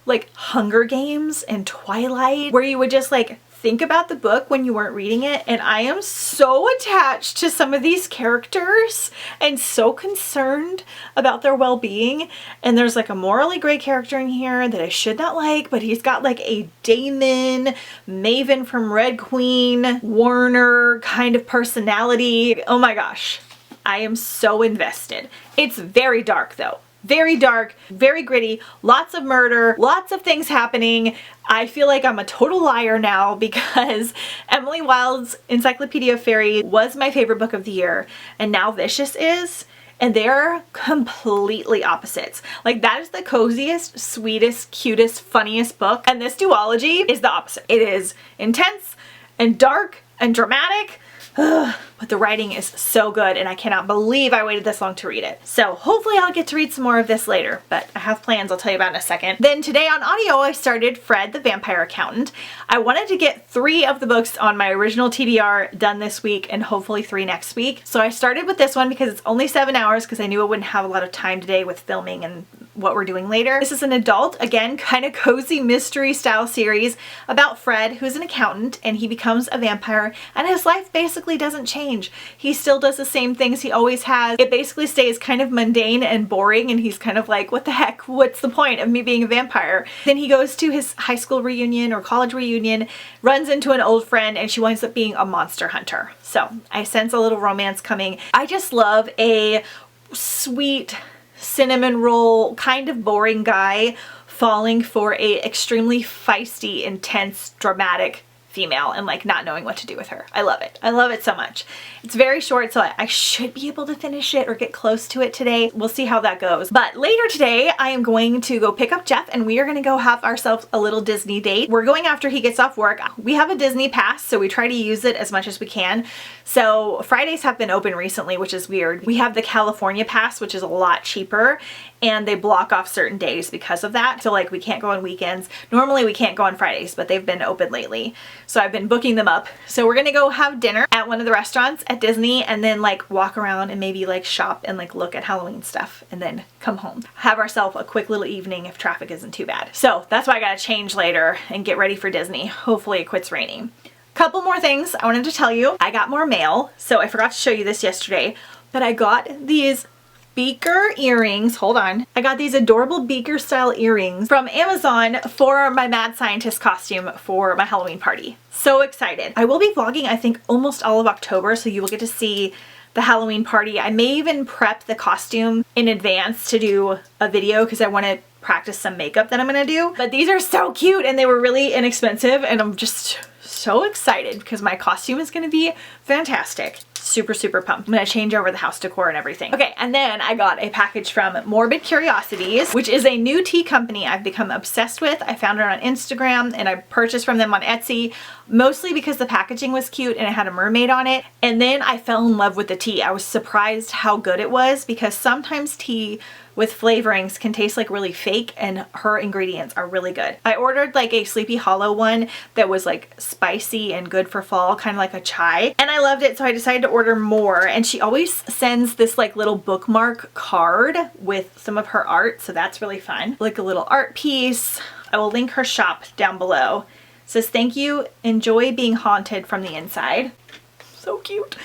A: like Hunger Games and Twilight, where you would just like think about the book when you weren't reading it. And I am so attached to some of these characters and so concerned about their well-being. And there's like a morally gray character in here that I should not like, but he's got like a Damon, Maven from Red Queen, Warner kind of personality. Oh my gosh, I am so invested. It's very dark though. Very dark, very gritty, lots of murder, lots of things happening. I feel like I'm a total liar now because Emily Wilde's Encyclopedia of Fairy was my favorite book of the year, and now Vicious is, and they're completely opposites. Like, that is the coziest, sweetest, cutest, funniest book, and this duology is the opposite. It is intense and dark and dramatic. But the writing is so good, and I cannot believe I waited this long to read it. So hopefully I'll get to read some more of this later, but I have plans I'll tell you about in a second. Then today on audio I started Fred the Vampire Accountant. I wanted to get 3 of the books on my original TBR done this week and hopefully 3 next week. So I started with this one because it's only 7 hours because I knew I wouldn't have a lot of time today with filming and what we're doing later. This is an adult, again, kind of cozy mystery style series about Fred, who's an accountant, and he becomes a vampire, and his life basically doesn't change. He still does the same things he always has. It basically stays kind of mundane and boring, and he's kind of like, what the heck? What's the point of me being a vampire? Then he goes to his high school reunion or college reunion, runs into an old friend, and she winds up being a monster hunter. So I sense a little romance coming. I just love a sweet, cinnamon roll, kind of boring guy falling for a extremely feisty, intense, dramatic female and like not knowing what to do with her. I love it. I love it so much. It's very short, so I should be able to finish it or get close to it today. We'll see how that goes. But later today, I am going to go pick up Jeff and we are going to go have ourselves a little Disney date. We're going after he gets off work. We have a Disney pass, so we try to use it as much as we can. So Fridays have been open recently, which is weird. We have the California pass, which is a lot cheaper, and they block off certain days because of that. So like we can't go on weekends. Normally we can't go on Fridays, but they've been open lately. So I've been booking them up. So we're gonna go have dinner at one of the restaurants at Disney and then like walk around and maybe like shop and like look at Halloween stuff and then come home. Have ourselves a quick little evening if traffic isn't too bad. So that's why I gotta change later and get ready for Disney. Hopefully it quits raining. Couple more things I wanted to tell you. I got more mail. So I forgot to show you this yesterday, but I got these beaker earrings. Hold on. I got these adorable beaker style earrings from Amazon for my mad scientist costume for my Halloween party. So excited. I will be vlogging, I think, almost all of October, so you will get to see the Halloween party. I may even prep the costume in advance to do a video because I want to practice some makeup that I'm gonna do. But these are so cute and they were really inexpensive and I'm just so excited because my costume is gonna be fantastic. Super, super pumped. I'm gonna change over the house decor and everything. Okay, and then I got a package from Morbid Curiosities, which is a new tea company I've become obsessed with. I found it on Instagram and I purchased from them on Etsy, mostly because the packaging was cute and it had a mermaid on it. And then I fell in love with the tea. I was surprised how good it was because sometimes tea with flavorings can taste like really fake and her ingredients are really good. I ordered like a Sleepy Hollow one that was like spicy and good for fall, kind of like a chai, and I loved it, so I decided to order more. And she always sends this like little bookmark card with some of her art, so that's really fun. Like a little art piece. I will link her shop down below. It says, "Thank you, enjoy being haunted from the inside." So cute.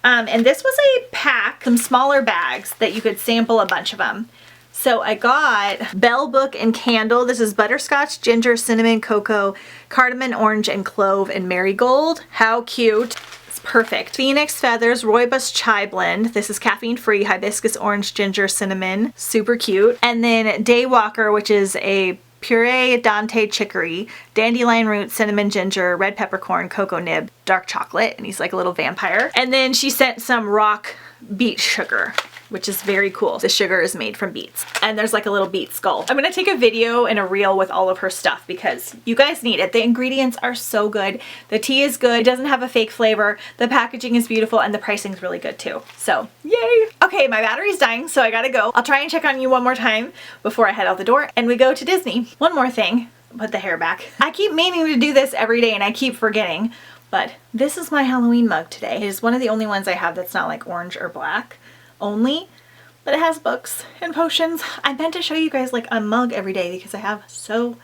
A: And this was a pack, some smaller bags that you could sample a bunch of them. So I got Bell Book and Candle. This is butterscotch, ginger, cinnamon, cocoa, cardamom, orange, and clove, and marigold. How cute. It's perfect. Phoenix Feathers, Rooibos Chai Blend. This is caffeine free, hibiscus, orange, ginger, cinnamon. Super cute. And then Daywalker, which is a puree Dante chicory, dandelion root, cinnamon, ginger, red peppercorn, cocoa nib, dark chocolate, and he's like a little vampire. And then she sent some rock beet sugar, which is very cool. The sugar is made from beets. And there's like a little beet skull. I'm gonna take a video and a reel with all of her stuff because you guys need it. The ingredients are so good. The tea is good. It doesn't have a fake flavor. The packaging is beautiful and the pricing's really good too. So yay. Okay, my battery's dying, so I gotta go. I'll try and check on you one more time before I head out the door and we go to Disney. One more thing, put the hair back. I keep meaning to do this every day and I keep forgetting, but this is my Halloween mug today. It is one of the only ones I have that's not like orange or black only, but it has books and potions. I meant to show you guys like a mug every day because I have so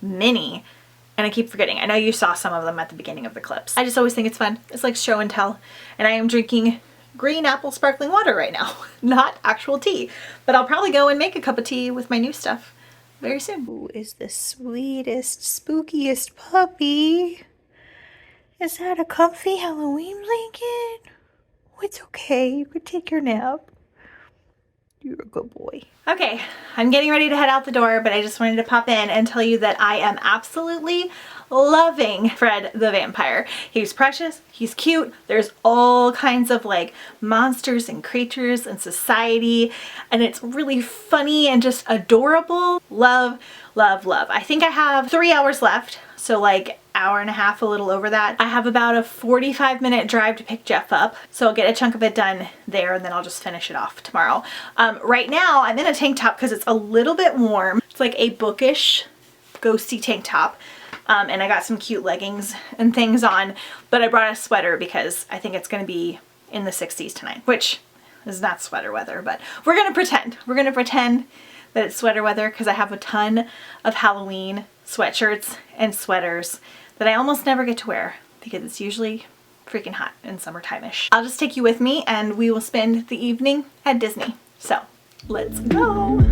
A: many and I keep forgetting. I know you saw some of them at the beginning of the clips. I just always think it's fun. It's like show and tell. And I am drinking green apple sparkling water right now, not actual tea. But I'll probably go and make a cup of tea with my new stuff very soon. Who is the sweetest, spookiest puppy? Is that a comfy Halloween blanket? Oh, it's okay. You could take your nap. You're a good boy. Okay, I'm getting ready to head out the door, but I just wanted to pop in and tell you that I am absolutely loving Fred the vampire. He's precious, he's cute, there's all kinds of like monsters and creatures and society, and it's really funny and just adorable. Love, love, love. I think I have 3 hours left, so like hour and a half, a little over that. I have about a 45-minute drive to pick Jeff up, so I'll get a chunk of it done there and then I'll just finish it off tomorrow. Right now I'm in a tank top because it's a little bit warm. It's like a bookish, ghosty tank top. And I got some cute leggings and things on, but I brought a sweater because I think it's going to be in the 60s tonight, which is not sweater weather, but we're going to pretend. We're going to pretend that it's sweater weather because I have a ton of Halloween sweatshirts and sweaters that I almost never get to wear because it's usually freaking hot and summertime-ish. I'll just take you with me and we will spend the evening at Disney. So let's go.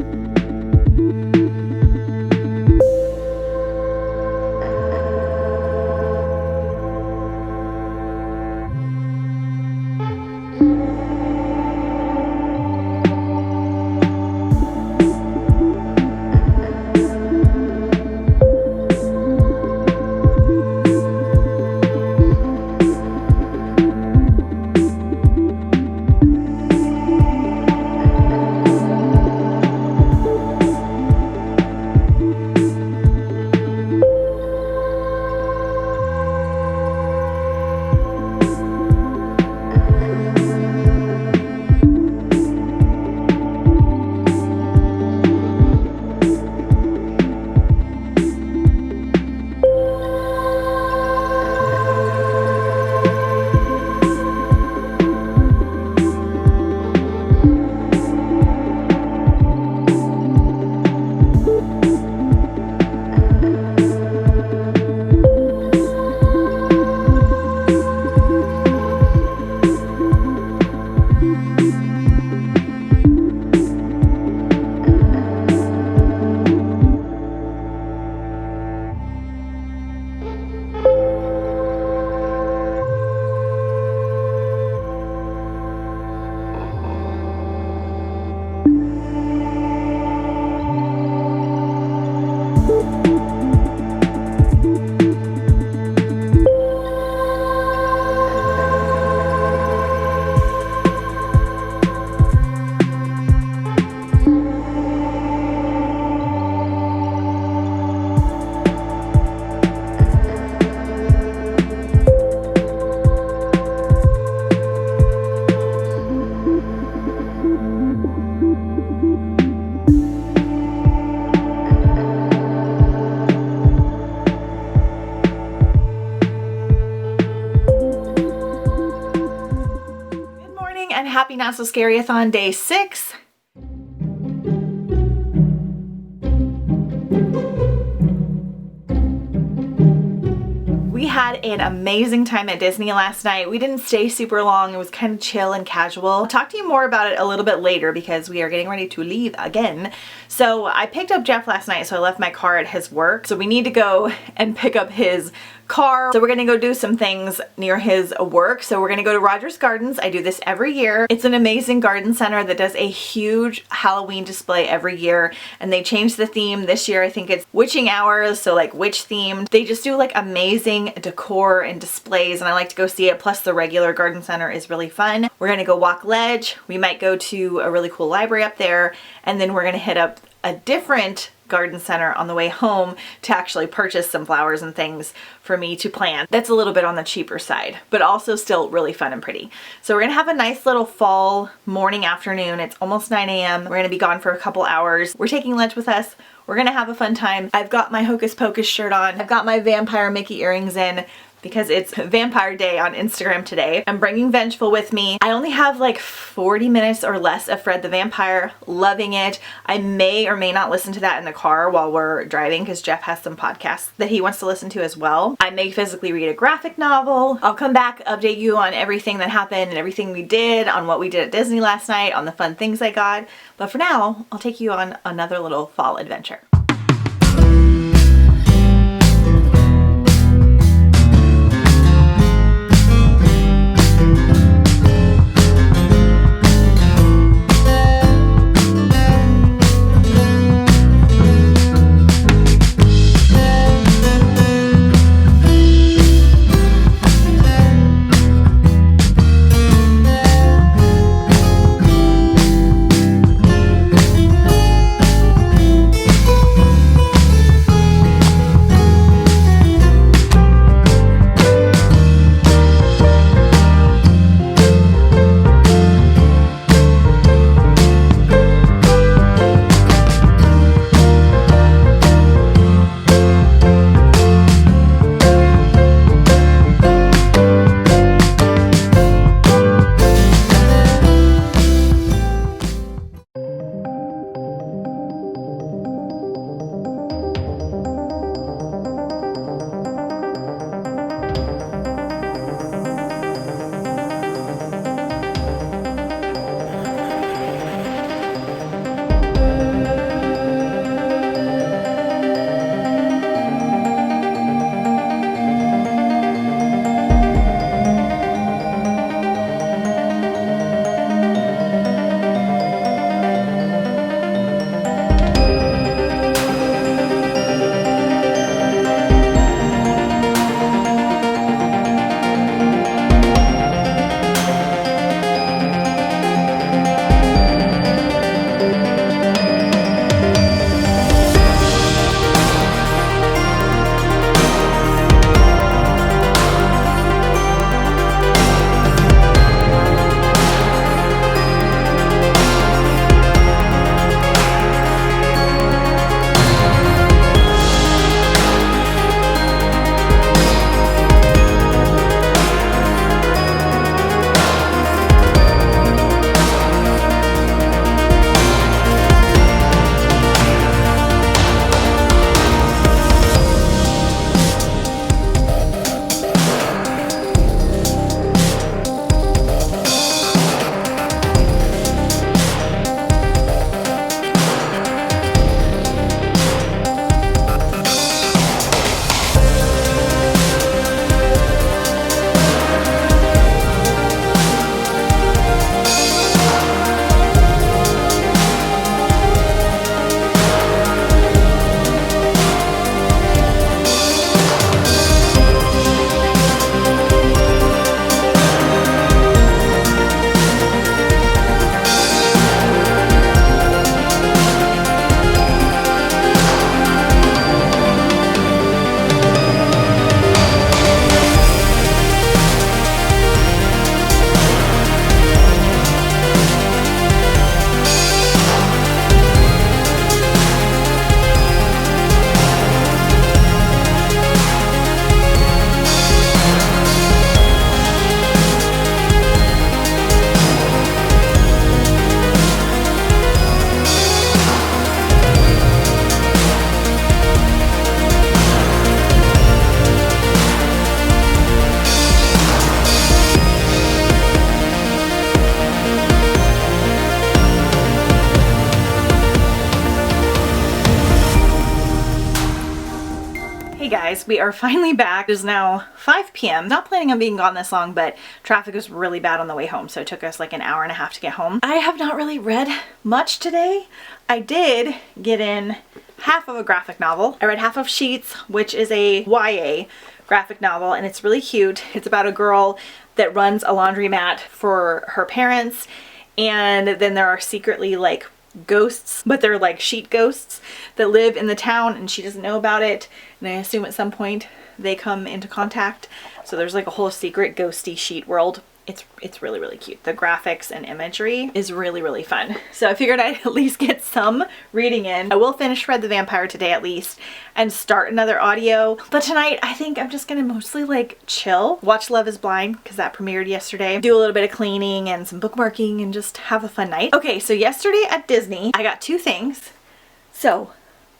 A: Happy Not So Scary-a-thon Day 6. We had an amazing time at Disney last night. We didn't stay super long. It was kind of chill and casual. I'll talk to you more about it a little bit later because we are getting ready to leave again. So I picked up Jeff last night, so I left my car at his work. So we need to go and pick up his car. So we're gonna go do some things near his work. So we're gonna go to Rogers Gardens. I do this every year. It's an amazing garden center that does a huge Halloween display every year, and they changed the theme this year. I think it's witching hours, so like witch themed. They just do like amazing decor and displays, and I like to go see it. Plus the regular garden center is really fun. We're gonna go walk Ledge. We might go to a really cool library up there, and then we're gonna hit up a different garden center on the way home to actually purchase some flowers and things for me to plant. That's a little bit on the cheaper side, but also still really fun and pretty. So we're gonna have a nice little fall morning afternoon. It's almost 9 a.m. We're gonna be gone for a couple hours. We're taking lunch with us. We're gonna have a fun time. I've got my Hocus Pocus shirt on. I've got my vampire Mickey earrings in. because it's Vampire Day on Instagram today. I'm bringing Vengeful with me. I only have like 40 minutes or less of Fred the Vampire. Loving it. I may or may not listen to that in the car while we're driving because Jeff has some podcasts that he wants to listen to as well. I may physically read a graphic novel. I'll come back, update you on everything that happened and everything we did, on what we did at Disney last night, on the fun things I got. But for now, I'll take you on another little fall adventure. Guys, we are finally back. It is now 5 p.m. Not planning on being gone this long, but traffic was really bad on the way home, so it took us like an hour and a half to get home. I have not really read much today. I did get in half of a graphic novel. I read half of Sheets, which is a YA graphic novel, and it's really cute. It's about a girl that runs a laundromat for her parents, and then there are secretly like ghosts, but they're like sheet ghosts that live in the town, and she doesn't know about it, and I assume at some point they come into contact. So there's like a whole secret ghosty sheet world it's really, really cute. The graphics and imagery is really, really fun. So I figured I'd at least get some reading in. I will finish Fred the Vampire today at least and start another audio. But tonight I think I'm just gonna mostly like chill, watch Love is Blind because that premiered yesterday, do a little bit of cleaning and some bookmarking and just have a fun night. Okay, so yesterday at Disney, I got two things. So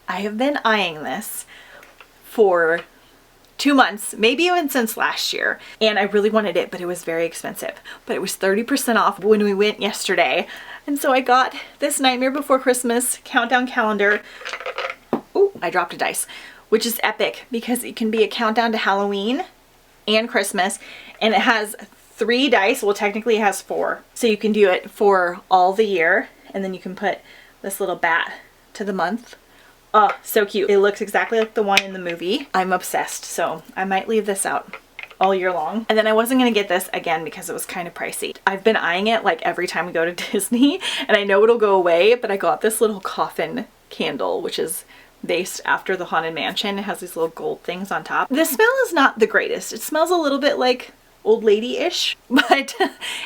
A: I have been eyeing this for 2 months, maybe even since last year, and I really wanted it, but it was very expensive. But it was 30% off when we went yesterday, and so I got this Nightmare Before Christmas countdown calendar. Ooh, I dropped a dice, which is epic because it can be a countdown to Halloween and Christmas, and it has 3 dice. Well, technically it has 4, so you can do it for all the year, and then you can put this little bat to the month. Oh, so cute. It looks exactly like the one in the movie. I'm obsessed, so I might leave this out all year long. And then I wasn't gonna get this again because it was kind of pricey. I've been eyeing it like every time we go to Disney, and I know it'll go away, but I got this little coffin candle, which is based after the Haunted Mansion. It has these little gold things on top. The smell is not the greatest. It smells a little bit like old lady-ish, but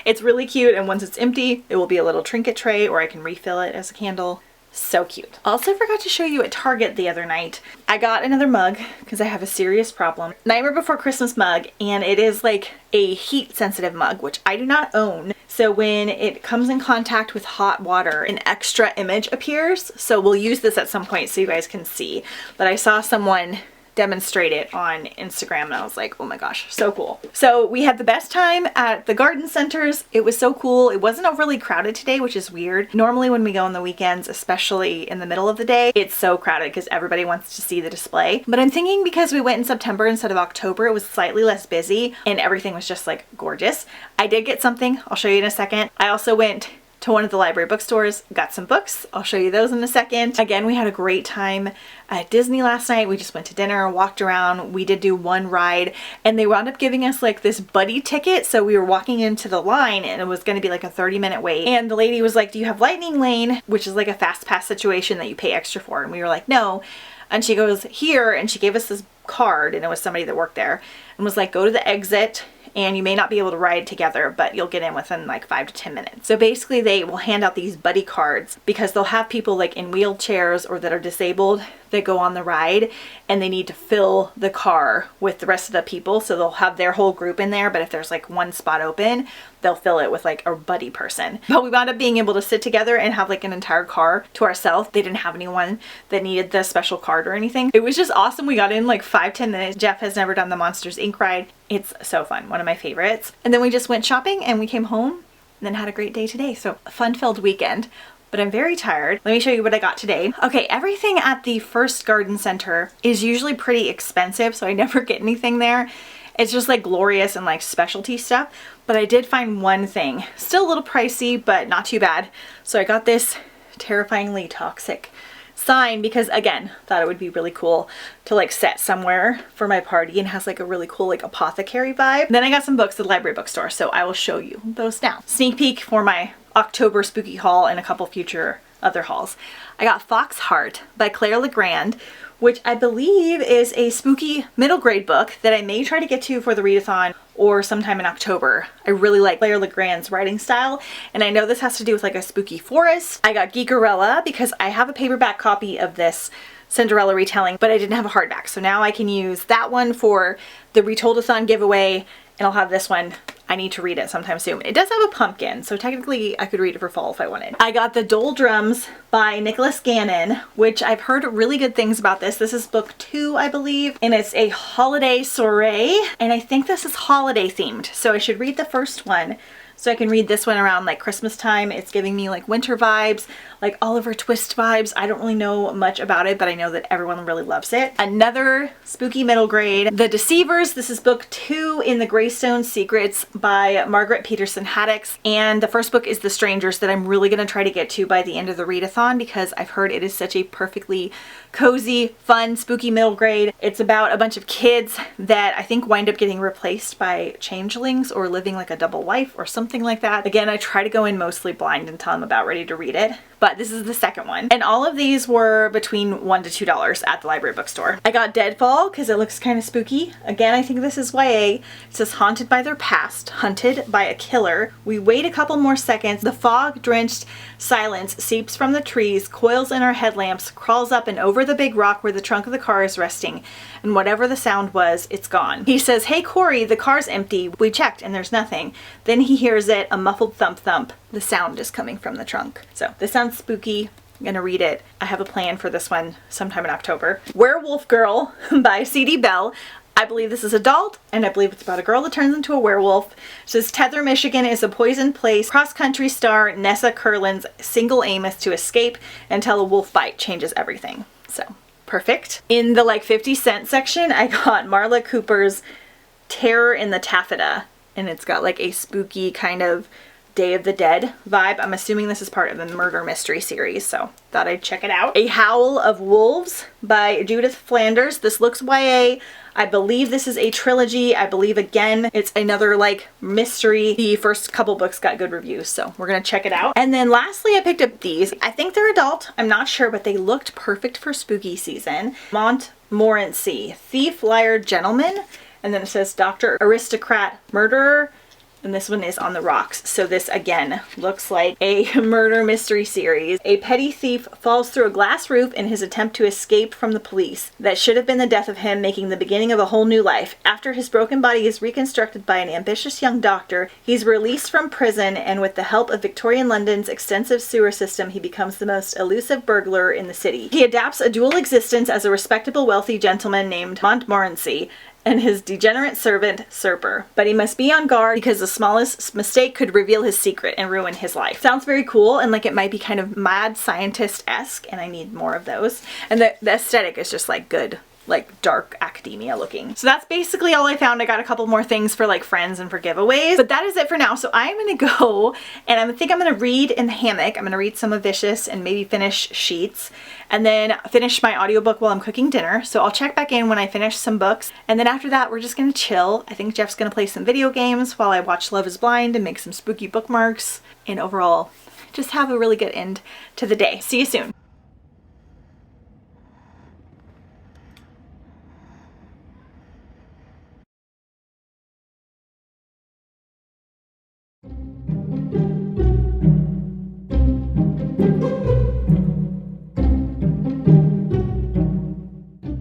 A: it's really cute, and once it's empty, it will be a little trinket tray, or I can refill it as a candle. So cute. Also forgot to show you at Target the other night. I got another mug because I have a serious problem. Nightmare Before Christmas mug, and it is like a heat sensitive mug, which I do not own. So when it comes in contact with hot water, an extra image appears. So we'll use this at some point so you guys can see. But I saw someone demonstrate it on Instagram and I was like, oh my gosh, so cool. So we had the best time at the garden centers. It was so cool. It wasn't overly crowded today, which is weird. Normally when we go on the weekends, especially in the middle of the day, it's so crowded because everybody wants to see the display. But I'm thinking because we went in September instead of October, it was slightly less busy and everything was just like gorgeous. I did get something, I'll show you in a second. I also went to one of the library bookstores, got some books. I'll show you those in a second. Again, we had a great time at Disney last night. We just went to dinner, walked around. We did do one ride and they wound up giving us like this buddy ticket. So we were walking into the line and it was going to be like a 30-minute wait. And the lady was like, do you have Lightning Lane? Which is like a fast pass situation that you pay extra for. And we were like, no. And she goes, here. And she gave us this card and it was somebody that worked there and was like, go to the exit and you may not be able to ride together, but you'll get in within like 5 to 10 minutes. So basically they will hand out these buddy cards because they'll have people like in wheelchairs or that are disabled that go on the ride and they need to fill the car with the rest of the people. So they'll have their whole group in there, but if there's like one spot open, they'll fill it with like a buddy person. But we wound up being able to sit together and have like an entire car to ourselves. They didn't have anyone that needed the special card or anything. It was just awesome. We got in like 5-10 minutes. Jeff has never done the Monsters Inc. ride. It's so fun, one of my favorites. And then we just went shopping and we came home and then had a great day today. So a fun-filled weekend, but I'm very tired. Let me show you what I got today. Okay, everything at the first garden center is usually pretty expensive, so I never get anything there. It's just like glorious and like specialty stuff, but I did find one thing. Still a little pricey, but not too bad. So I got this Terrifyingly Toxic sign because again, thought it would be really cool to like set somewhere for my party and has like a really cool like apothecary vibe. Then I got some books at the library bookstore, so I will show you those now. Sneak peek for my October spooky haul and a couple future other hauls. I got Foxheart by Claire Legrand, which I believe is a spooky middle grade book that I may try to get to for the readathon or sometime in October. I really like Claire Legrand's writing style, and I know this has to do with like a spooky forest. I got Geekerella because I have a paperback copy of this Cinderella retelling, but I didn't have a hardback. So now I can use that one for the Retoldathon giveaway, and I'll have this one. I need to read it sometime soon. It does have a pumpkin, so technically I could read it for fall if I wanted. I got The Doldrums by Nicholas Gannon, which I've heard really good things about this. This is book 2, I believe, and it's a holiday soiree, and I think this is holiday themed, so I should read the first one so I can read this one around like Christmas time. It's giving me like winter vibes, like Oliver Twist vibes. I don't really know much about it, but I know that everyone really loves it. Another spooky middle grade, The Deceivers. This is book 2 in the Greystone Secrets by Margaret Peterson Haddix. And the first book is The Strangers that I'm really going to try to get to by the end of the readathon because I've heard it is such a perfectly cozy, fun, spooky middle grade. It's about a bunch of kids that I think wind up getting replaced by changelings or living like a double life or something like that. Again, I try to go in mostly blind until I'm about ready to read it, but this is the second one. And all of these were between $1 to $2 at the library bookstore. I got Deadfall because it looks kind of spooky. Again, I think this is YA. It says haunted by their past, hunted by a killer. We wait a couple more seconds. The fog-drenched silence seeps from the trees, coils in our headlamps, crawls up and over the big rock where the trunk of the car is resting. And whatever the sound was, it's gone. He says, "Hey Corey, the car's empty. We checked and there's nothing." Then he hears it, a muffled thump thump. The sound is coming from the trunk. So this sounds spooky. I'm gonna read it. I have a plan for this one sometime in October. Werewolf Girl by C.D. Bell. I believe this is adult, and I believe it's about a girl that turns into a werewolf. It says Tether, Michigan is a poisoned place. Cross-country star Nessa Curlin's single aim is to escape until a wolf bite changes everything. So, perfect. In the like 50-cent section, I got Marla Cooper's Terror in the Taffeta, and it's got like a spooky kind of Day of the Dead vibe. I'm assuming this is part of the murder mystery series, so thought I'd check it out. A Howl of Wolves by Judith Flanders. This looks YA. I believe this is a trilogy. I believe, again, it's another like mystery. The first couple books got good reviews, so we're gonna check it out. And then lastly, I picked up these. I think they're adult. I'm not sure, but they looked perfect for spooky season. Montmorency, Thief, Liar, Gentleman. And then it says Dr. Aristocrat, Murderer. And this one is on the rocks. So this again looks like a murder mystery series. A petty thief falls through a glass roof in his attempt to escape from the police. That should have been the death of him, making the beginning of a whole new life. After his broken body is reconstructed by an ambitious young doctor, he's released from prison, and with the help of Victorian London's extensive sewer system, he becomes the most elusive burglar in the city. He adapts a dual existence as a respectable, wealthy gentleman named Montmorency and his degenerate servant, Serper. But he must be on guard because the smallest mistake could reveal his secret and ruin his life. Sounds very cool, and like it might be kind of mad scientist-esque, and I need more of those. And the aesthetic is just like good, like dark academia looking. So that's basically all I found. I got a couple more things for like friends and for giveaways, but that is it for now. So I'm gonna go and I think I'm gonna read in the hammock. I'm gonna read some of Vicious and maybe finish Sheets, and then finish my audiobook while I'm cooking dinner. So I'll check back in when I finish some books, and then after that we're just gonna chill. I think Jeff's gonna play some video games while I watch Love is Blind and make some spooky bookmarks, and overall just have a really good end to the day. See you soon.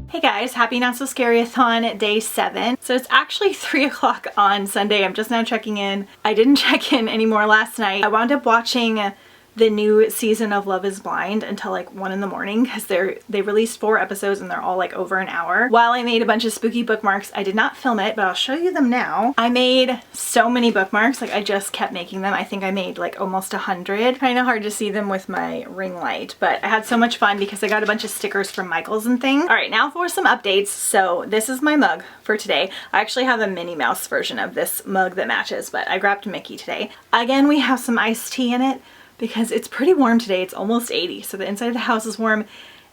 A: Hey guys, happy Not So Scary-a-thon day 7. So it's actually 3 o'clock on Sunday. I'm just now checking in. I didn't check in anymore last night. I wound up watching the new season of Love is Blind until like 1 in the morning because they released 4 episodes and they're all like over an hour. While I made a bunch of spooky bookmarks, I did not film it, but I'll show you them now. I made so many bookmarks, like I just kept making them. I think I made like almost 100. Kind of hard to see them with my ring light, but I had so much fun because I got a bunch of stickers from Michaels and things. All right, now for some updates. So this is my mug for today. I actually have a Minnie Mouse version of this mug that matches, but I grabbed Mickey today. Again, we have some iced tea in it because it's pretty warm today. It's almost 80, so the inside of the house is warm.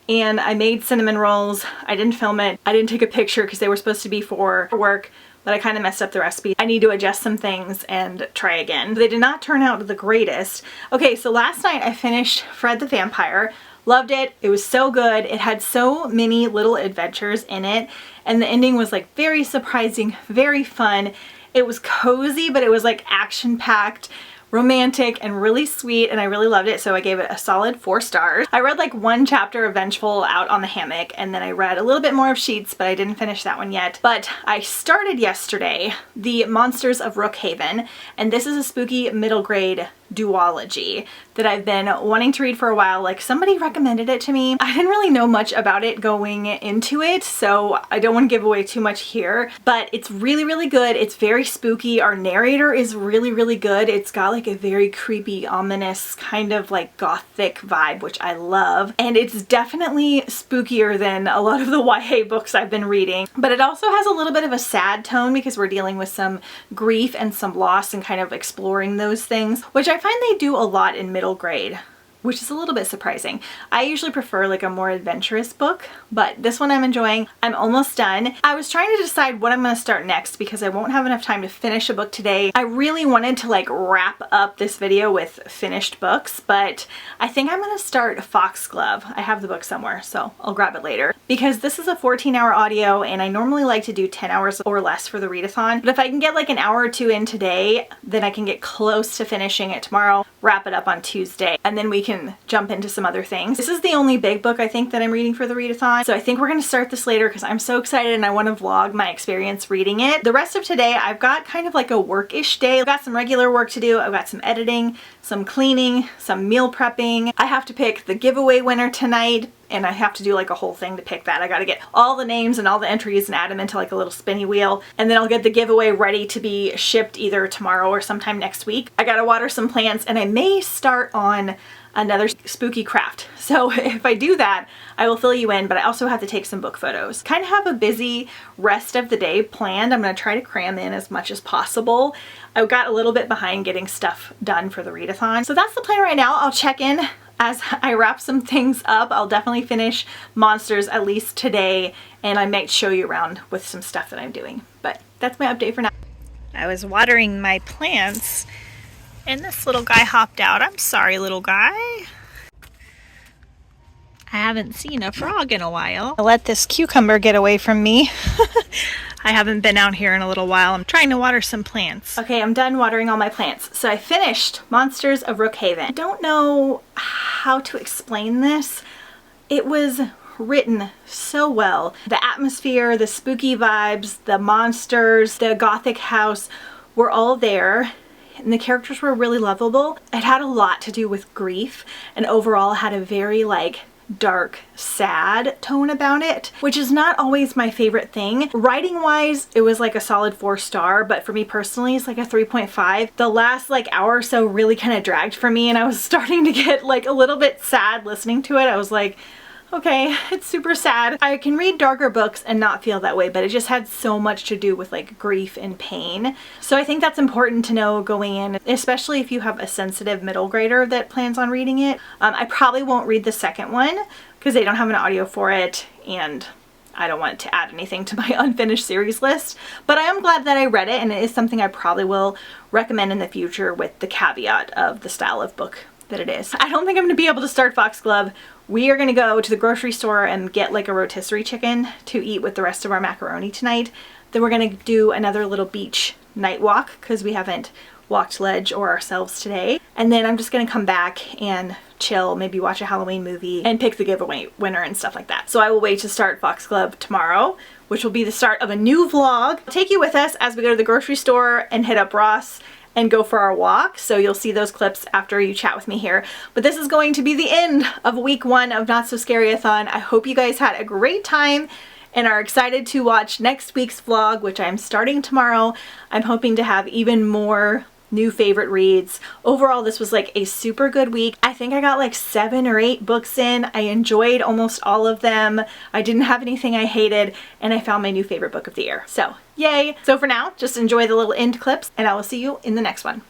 A: And I made cinnamon rolls. I didn't film it. I didn't take a picture because they were supposed to be for work, but I kind of messed up the recipe. I need to adjust some things and try again. They did not turn out the greatest. Okay, so last night I finished Fred the Vampire. Loved it. It was so good. It had so many little adventures in it, and the ending was like very surprising, very fun. It was cozy, but it was like action-packed, romantic, and really sweet, and I really loved it, so I gave it a solid 4 stars. I read like 1 chapter of Vengeful out on the hammock, and then I read a little bit more of Sheets, but I didn't finish that one yet. But I started yesterday The Monsters of Rookhaven, and this is a spooky middle grade duology that I've been wanting to read for a while. Like, somebody recommended it to me. I didn't really know much about it going into it, so I don't want to give away too much here, but it's really, really good. It's very spooky. Our narrator is really, really good. It's got like a very creepy, ominous kind of like gothic vibe, which I love. And it's definitely spookier than a lot of the YA books I've been reading, but it also has a little bit of a sad tone because we're dealing with some grief and some loss and kind of exploring those things, which I find they do a lot in middle grade which is a little bit surprising. I usually prefer like a more adventurous book, but this one I'm enjoying. I'm almost done. I was trying to decide what I'm going to start next because I won't have enough time to finish a book today. I really wanted to like wrap up this video with finished books, but I think I'm going to start Foxglove. I have the book somewhere, so I'll grab it later. Because this is a 14-hour audio and I normally like to do 10 hours or less for the readathon. But if I can get like an hour or two in today, then I can get close to finishing it tomorrow, wrap it up on Tuesday, and then we can jump into some other things. This is the only big book I think that I'm reading for the readathon, so I think we're going to start this later because I'm so excited and I want to vlog my experience reading it. The rest of today I've got kind of like a work-ish day. I've got some regular work to do. I've got some editing, some cleaning, some meal prepping. I have to pick the giveaway winner tonight, and I have to do like a whole thing to pick that. I got to get all the names and all the entries and add them into like a little spinny wheel, and then I'll get the giveaway ready to be shipped either tomorrow or sometime next week. I got to water some plants and I may start on another spooky craft. So if I do that, I will fill you in, but I also have to take some book photos. Kind of have a busy rest of the day planned. I'm going to try to cram in as much as possible. I got a little bit behind getting stuff done for the readathon. So that's the plan right now. I'll check in as I wrap some things up. I'll definitely finish Monsters at least today, and I might show you around with some stuff that I'm doing. But that's my update for now. I was watering my plants and this little guy hopped out. I'm sorry, little guy. I haven't seen a frog in a while. I'll let this cucumber get away from me. I haven't been out here in a little while. I'm trying to water some plants. Okay, I'm done watering all my plants. So I finished Monsters of Brookhaven. I don't know how to explain this. It was written so well. The atmosphere, the spooky vibes, the monsters, the gothic house were all there. And the characters were really lovable. It had a lot to do with grief, and overall had a very like dark, sad tone about it, which is not always my favorite thing. Writing wise, it was like a solid 4-star, but for me personally, it's like a 3.5. The last like hour or so really kind of dragged for me, and I was starting to get like a little bit sad listening to it. I was like, okay, it's super sad. I can read darker books and not feel that way, but it just had so much to do with like grief and pain. So I think that's important to know going in, especially if you have a sensitive middle grader that plans on reading it. I probably won't read the second one because they don't have an audio for it, and I don't want to add anything to my unfinished series list. But I am glad that I read it, and it is something I probably will recommend in the future with the caveat of the style of book that it is. I don't think I'm going to be able to start Foxglove. We are going to go to the grocery store and get like a rotisserie chicken to eat with the rest of our macaroni tonight. Then we're going to do another little beach night walk because we haven't walked ledge or ourselves today. And then I'm just going to come back and chill, maybe watch a Halloween movie and pick the giveaway winner and stuff like that. So I will wait to start Foxglove tomorrow, which will be the start of a new vlog. I'll take you with us as we go to the grocery store and hit up Ross and go for our walk. So you'll see those clips after you chat with me here. But this is going to be the end of week 1 of Not So Scary-a-thon. I hope you guys had a great time and are excited to watch next week's vlog, which I'm starting tomorrow. I'm hoping to have even more new favorite reads. Overall, this was like a super good week. I think I got like 7 or 8 books in. I enjoyed almost all of them. I didn't have anything I hated, and I found my new favorite book of the year. So yay. So for now, just enjoy the little end clips, and I will see you in the next one.